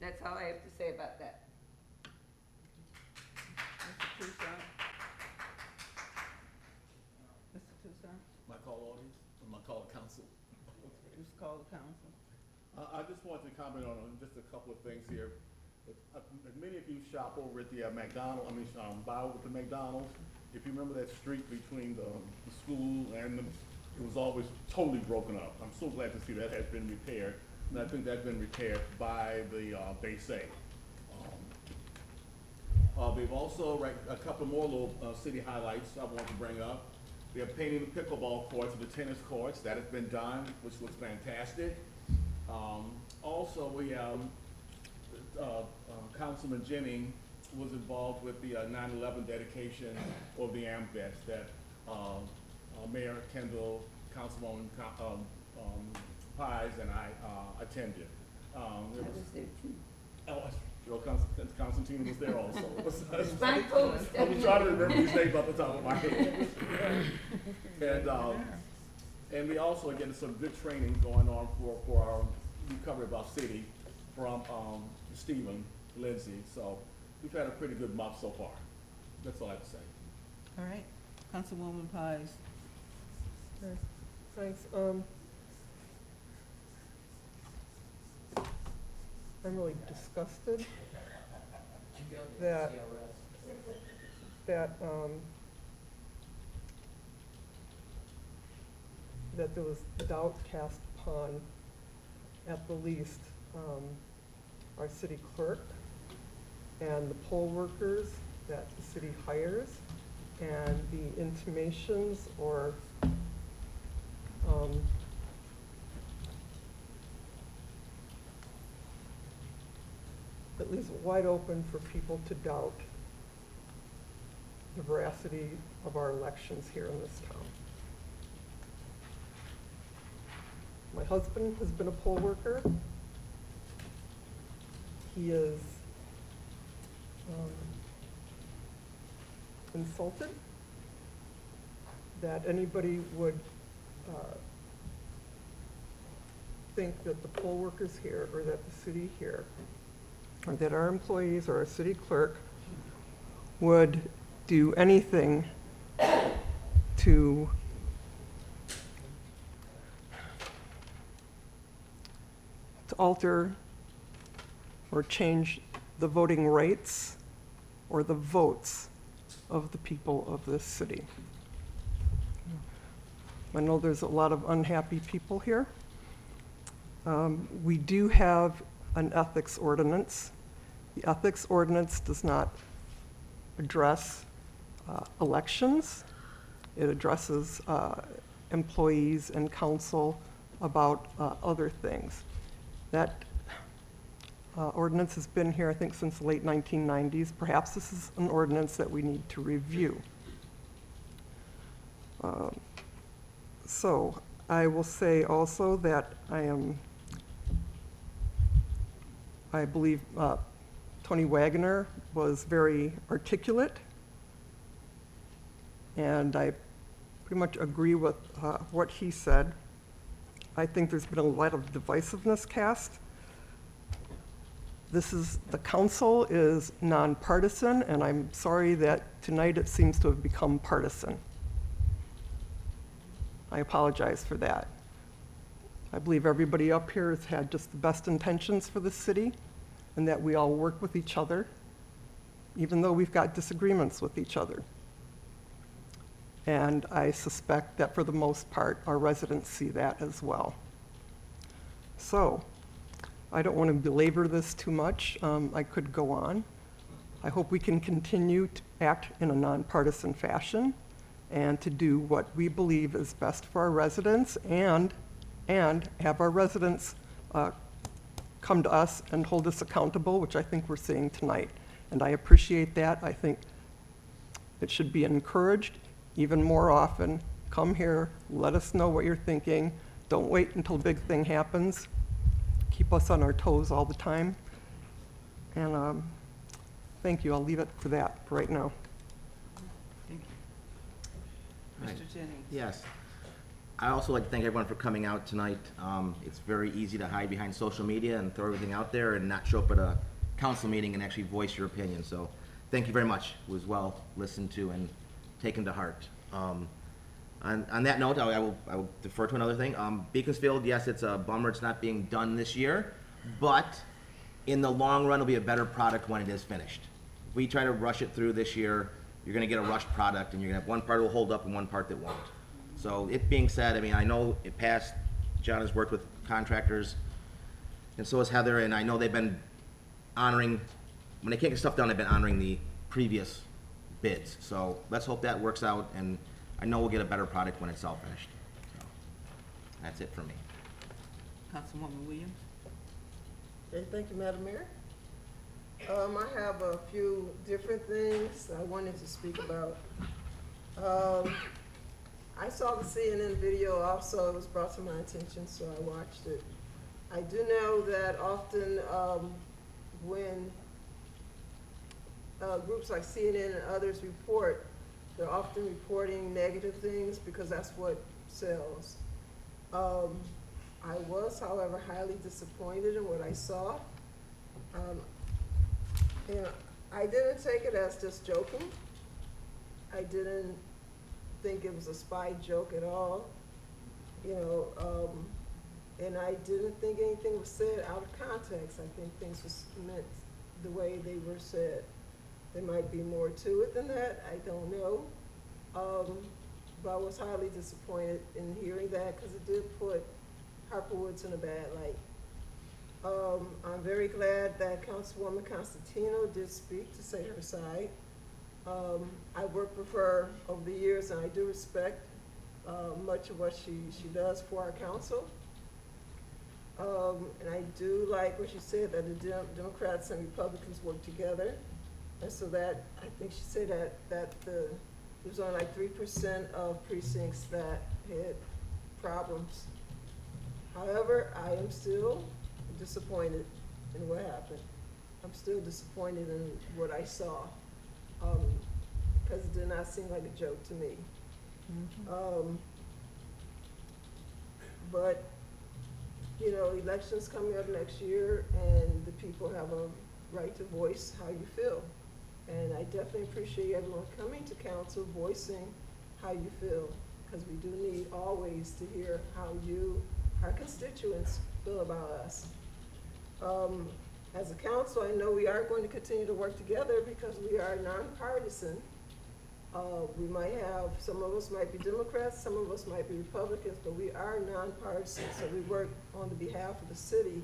That's all I have to say about that. Mr. Toussaint? Mr. Toussaint? My call audience, or my call council? Just call the council. I just wanted to comment on just a couple of things here. If many of you shop over at the buy over at the McDonald's, if you remember that street between the school and it was always totally broken up. I'm so glad to see that has been repaired. And I think that's been repaired by the, they say. They've also, a couple more little city highlights I want to bring up. They're painting the pickleball courts and the tennis courts. That has been done, which looks fantastic. Also, we have Councilman Jennings was involved with the 9/11 dedication of the AMVETS that Mayor Kendall, Councilwoman Pies, and I attended. I was there too. Joe Constantine was there also. My folks. I was trying to remember his name off the top of my head. And we also are getting some good training going on for our recovery of our city from Stephen Lindsay. So we've had a pretty good month so far. That's all I have to say. All right, Councilwoman Pies. Okay, thanks. I'm really disgusted that there was doubt cast upon, at the least, our city clerk and the poll workers that the city hires, and the intimations or at least wide open for people to doubt the veracity of our elections here in this town. My husband has been a poll worker. He is insulted that anybody would think that the poll workers here, or that the city here, or that our employees or our city clerk would do anything to alter or change the voting rights or the votes of the people of this city. I know there's a lot of unhappy people here. We do have an ethics ordinance. The ethics ordinance does not address elections. It addresses employees and council about other things. That ordinance has been here, I think, since the late 1990s. Perhaps this is an ordinance that we need to review. So I will say also that I believe Tony Wagner was very articulate, and I pretty much agree with what he said. I think there's been a lot of divisiveness cast. The council is nonpartisan, and I'm sorry that tonight it seems to have become partisan. I apologize for that. I believe everybody up here has had just the best intentions for the city, and that we all work with each other, even though we've got disagreements with each other. And I suspect that for the most part, our residents see that as well. So, I don't want to belabor this too much. I could go on. I hope we can continue to act in a nonpartisan fashion and to do what we believe is best for our residents, and have our residents come to us and hold us accountable, which I think we're seeing tonight. And I appreciate that. I think it should be encouraged even more often. Come here, let us know what you're thinking. Don't wait until a big thing happens. Keep us on our toes all the time. And thank you. I'll leave it for that for right now. Thank you. Mr. Jennings. Yes. I also like to thank everyone for coming out tonight. It's very easy to hide behind social media and throw everything out there and not show up at a council meeting and actually voice your opinion. So thank you very much. It was well listened to and taken to heart. On that note, I will defer to another thing. Beaconsfield, yes, it's a bummer it's not being done this year, but in the long run, it'll be a better product when it is finished. If we try to rush it through this year, you're gonna get a rushed product, and you're gonna have one part that will hold up and one part that won't. So it being said, I mean, I know it passed, John has worked with contractors and so is Heather, and I know they've been honoring, when they can't get stuff done, they've been honoring the previous bids. So let's hope that works out, and I know we'll get a better product when it's all finished. So, that's it for me. Councilwoman Williams? Okay, thank you, Madam Mayor. I have a few different things I wanted to speak about. I saw the CNN video also, it was brought to my attention, so I watched it. I do know that often when groups like CNN and others report, they're often reporting negative things because that's what sells. I was, however, highly disappointed in what I saw. I didn't take it as just joking. I didn't think it was a spy joke at all, and I didn't think anything was said out of context. I think things was meant the way they were said. There might be more to it than that, I don't know. But I was highly disappointed in hearing that because it did put Harper Woods in a bad light. I'm very glad that Councilwoman Constantino did speak to say her side. I worked with her over the years, and I do respect much of what she does for our council. And I do like what she said, that the Democrats and Republicans work together. And so that, I think she said that there was only like 3% of precincts that had problems. However, I am still disappointed in what happened. I'm still disappointed in what I saw, because it did not seem like a joke to me. But, elections coming up next year, and the people have a right to voice how you feel. And I definitely appreciate everyone coming to council, voicing how you feel, because we do need always to hear how you, our constituents, feel about us. As a council, I know we are going to continue to work together because we are nonpartisan. We might have, some of us might be Democrats, some of us might be Republicans, but we are nonpartisan, so we work on the behalf of the city,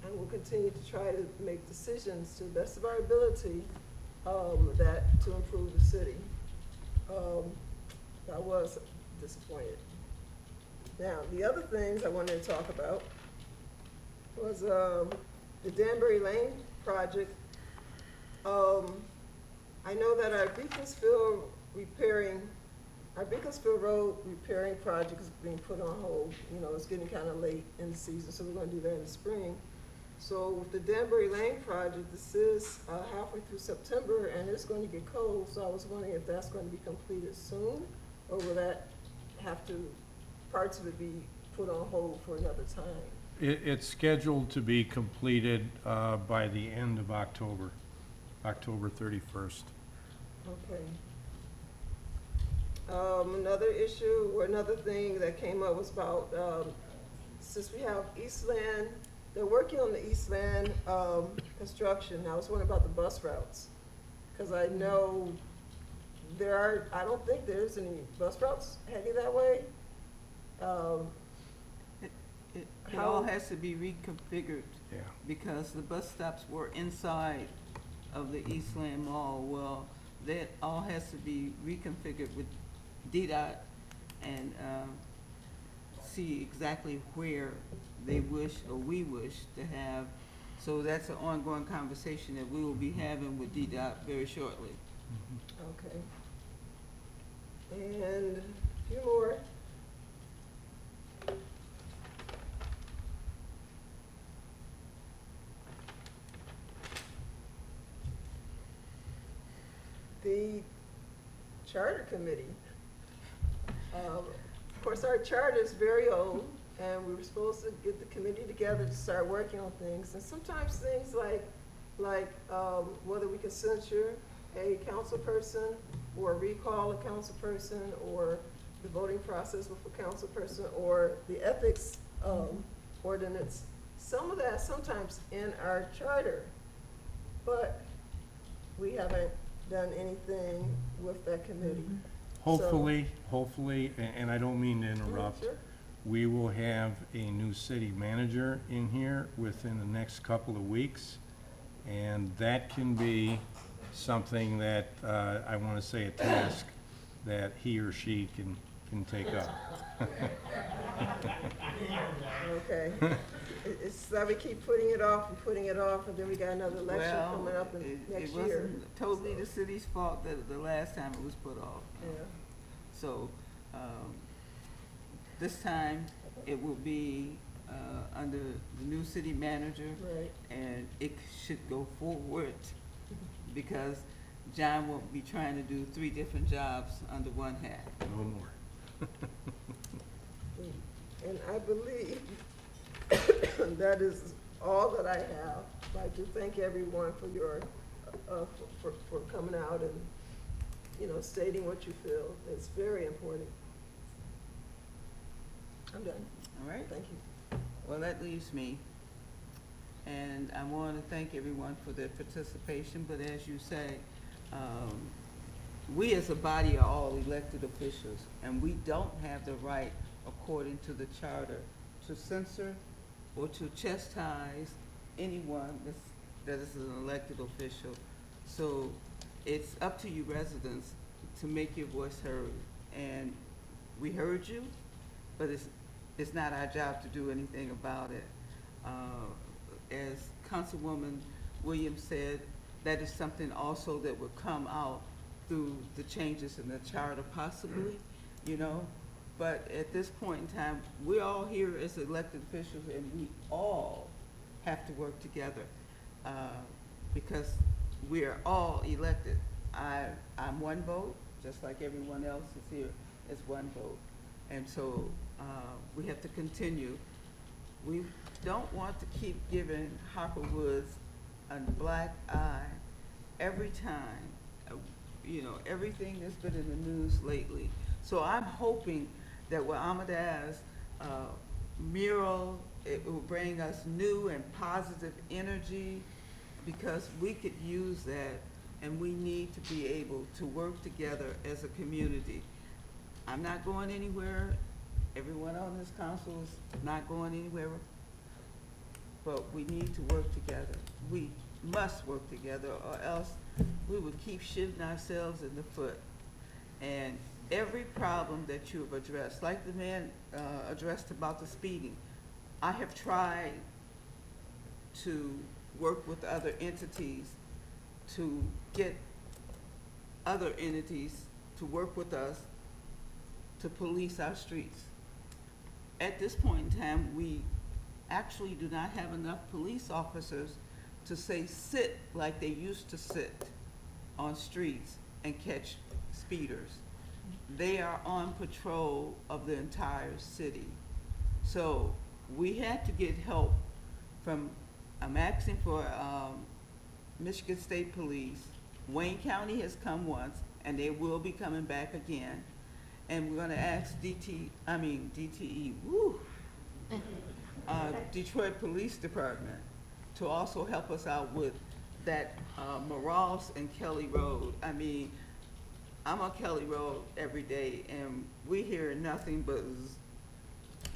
and we'll continue to try to make decisions to the best of our ability to improve the city. I was disappointed. Now, the other things I wanted to talk about was the Danbury Lane project. I know that our Beaconsfield Road repairing project is being put on hold. It's getting kind of late in the season, so we're going to do that in the spring. So with the Danbury Lane project, this is halfway through September, and it's going to get cold, so I was wondering if that's going to be completed soon, or will that have to, parts of it be put on hold for another time? It's scheduled to be completed by the end of October, October 31st. Okay. Another issue, or another thing that came up was about, since we have Eastland, they're working on the Eastland construction. I was wondering about the bus routes, because I know I don't think there's any bus routes heading that way. It all has to be reconfigured. Yeah. Because the bus stops were inside of the Eastland Mall. Well, that all has to be reconfigured with DDOT and see exactly where they wish, or we wish to have. So that's an ongoing conversation that we will be having with DDOT very shortly. Okay. And a few more. The Charter Committee. Of course, our charter is very old, and we were supposed to get the committee together to start working on things. And sometimes things like whether we can censure a council person, or recall a council person, or the voting process with a council person, or the ethics ordinance. Some of that sometimes in our charter, but we haven't done anything with that committee. Hopefully, and I don't mean to interrupt, Sure. We will have a new city manager in here within the next couple of weeks, and that can be something that, I want to say a task that he or she can take up. Okay. It's that we keep putting it off and putting it off, and then we got another election Well, coming up in it next year. wasn't totally the city's fault that the last time it was put off. Yeah. So, this time, it will be, under the new city manager. Right. And it should go forward, because John won't be trying to do 3 different jobs under one hat. No more. And I believe that is all that I have. I'd like to thank everyone for your, for coming out and, you know, stating what you feel. It's very important. I'm done. All right? Thank you. Well, that leaves me. And I want to thank everyone for their participation, but as you say, we as a body are all elected officials, and we don't have the right, according to the charter, to censor or to chastise anyone that is an elected official. So it's up to you residents to make your voice heard. And we heard you, but it's not our job to do anything about it. As Councilwoman Williams said, that is something also that would come out through the changes in the charter possibly, you know. But at this point in time, we're all here as elected officials, and we all have to work together because we are all elected. I'm one vote, just like everyone else is here is one vote. And so we have to continue. We don't want to keep giving Harper Woods a black eye every time, you know, everything that's been in the news lately. So I'm hoping that with Ahmad's mural, it will bring us new and positive energy, because we could use that, and we need to be able to work together as a community. I'm not going anywhere. Everyone on this council is not going anywhere, but we need to work together. We must work together, or else we would keep shooting ourselves in the foot. And every problem that you have addressed, like the man addressed about the speeding, I have tried to work with other entities to get other entities to work with us to police our streets. At this point in time, we actually do not have enough police officers to say sit like they used to sit on streets and catch speeders. They are on patrol of the entire city. So we had to get help from, I'm asking for Michigan State Police. Wayne County has come once, and they will be coming back again. And we're gonna ask DTE, woo, Detroit Police Department to also help us out with that Morales and Kelly Road. I mean, I'm on Kelly Road every day, and we hear nothing but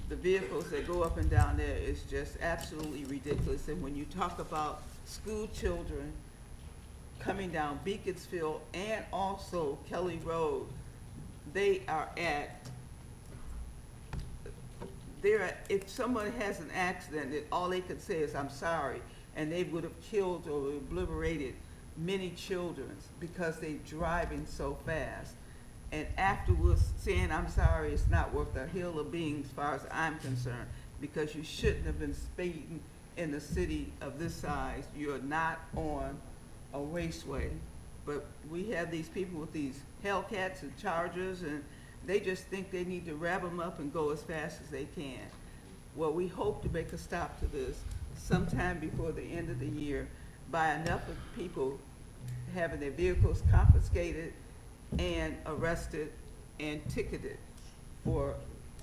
the vehicles that go up and down there is just absolutely ridiculous. And when you talk about school children coming down Beaconsfield and also Kelly Road, they are if someone has an accident, all they could say is, I'm sorry, and they would have killed or obliterated many children because they're driving so fast. And afterwards saying, I'm sorry, it's not worth a hill of beans as far as I'm concerned, because you shouldn't have been speeding in a city of this size. You're not on a raceway. But we have these people with these Hellcats and Chargers, and they just think they need to rev them up and go as fast as they can. Well, we hope to make a stop to this sometime before the end of the year by enough of people having their vehicles confiscated and arrested and ticketed for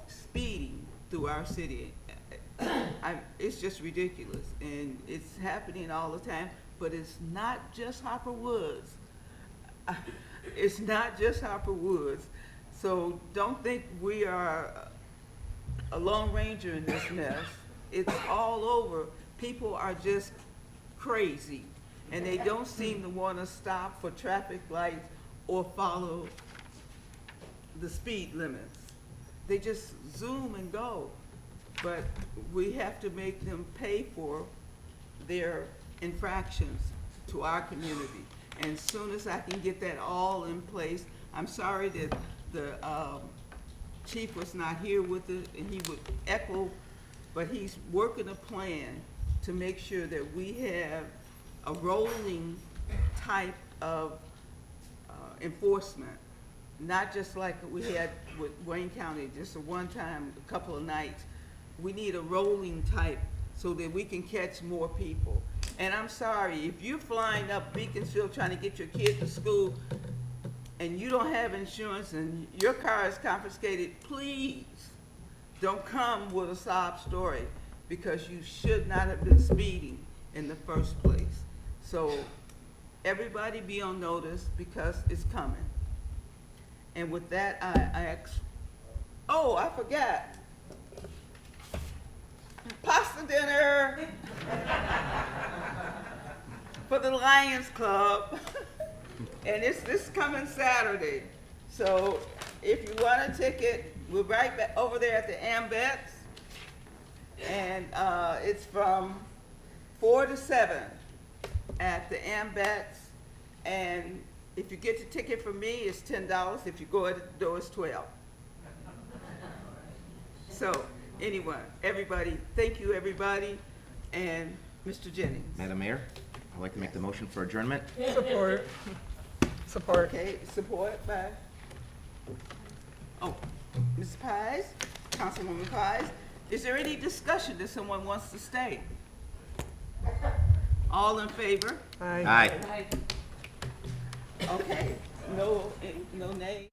speeding through our city. It's just ridiculous, and it's happening all the time, but it's not just Harper Woods. It's not just Harper Woods. So don't think we are a Lone Ranger in this mess. It's all over. People are just crazy, and they don't seem to want to stop for traffic lights or follow the speed limits. They just zoom and go. But we have to make them pay for their infractions to our community. And as soon as I can get that all in place, I'm sorry that the chief was not here with it, and he would echo, but he's working a plan to make sure that we have a rolling type of enforcement, not just like we had with Wayne County, just a one time, a couple of nights. We need a rolling type so that we can catch more people. And I'm sorry, if you're flying up Beaconsfield trying to get your kid to school and you don't have insurance and your car is confiscated, please don't come with a sob story, because you should not have been speeding in the first place. So everybody be on notice, because it's coming. And with that, I ask, oh, I forgot. Pasta dinner for the Lions Club. And it's this coming Saturday. So if you want a ticket, we're right back over there at the Ambets. And it's from 4 to 7 at the Ambets. And if you get the ticket from me, it's $10. If you go at the door, it's $12. So anyway, everybody, thank you, everybody. And Mr. Jennings. Madam Mayor, I'd like to make the motion for adjournment. Support. Support. Okay, support by, oh, Ms. Pies, Councilwoman Pies. Is there any discussion that someone wants to stay? All in favor? Aye. Aye. Okay, no nay.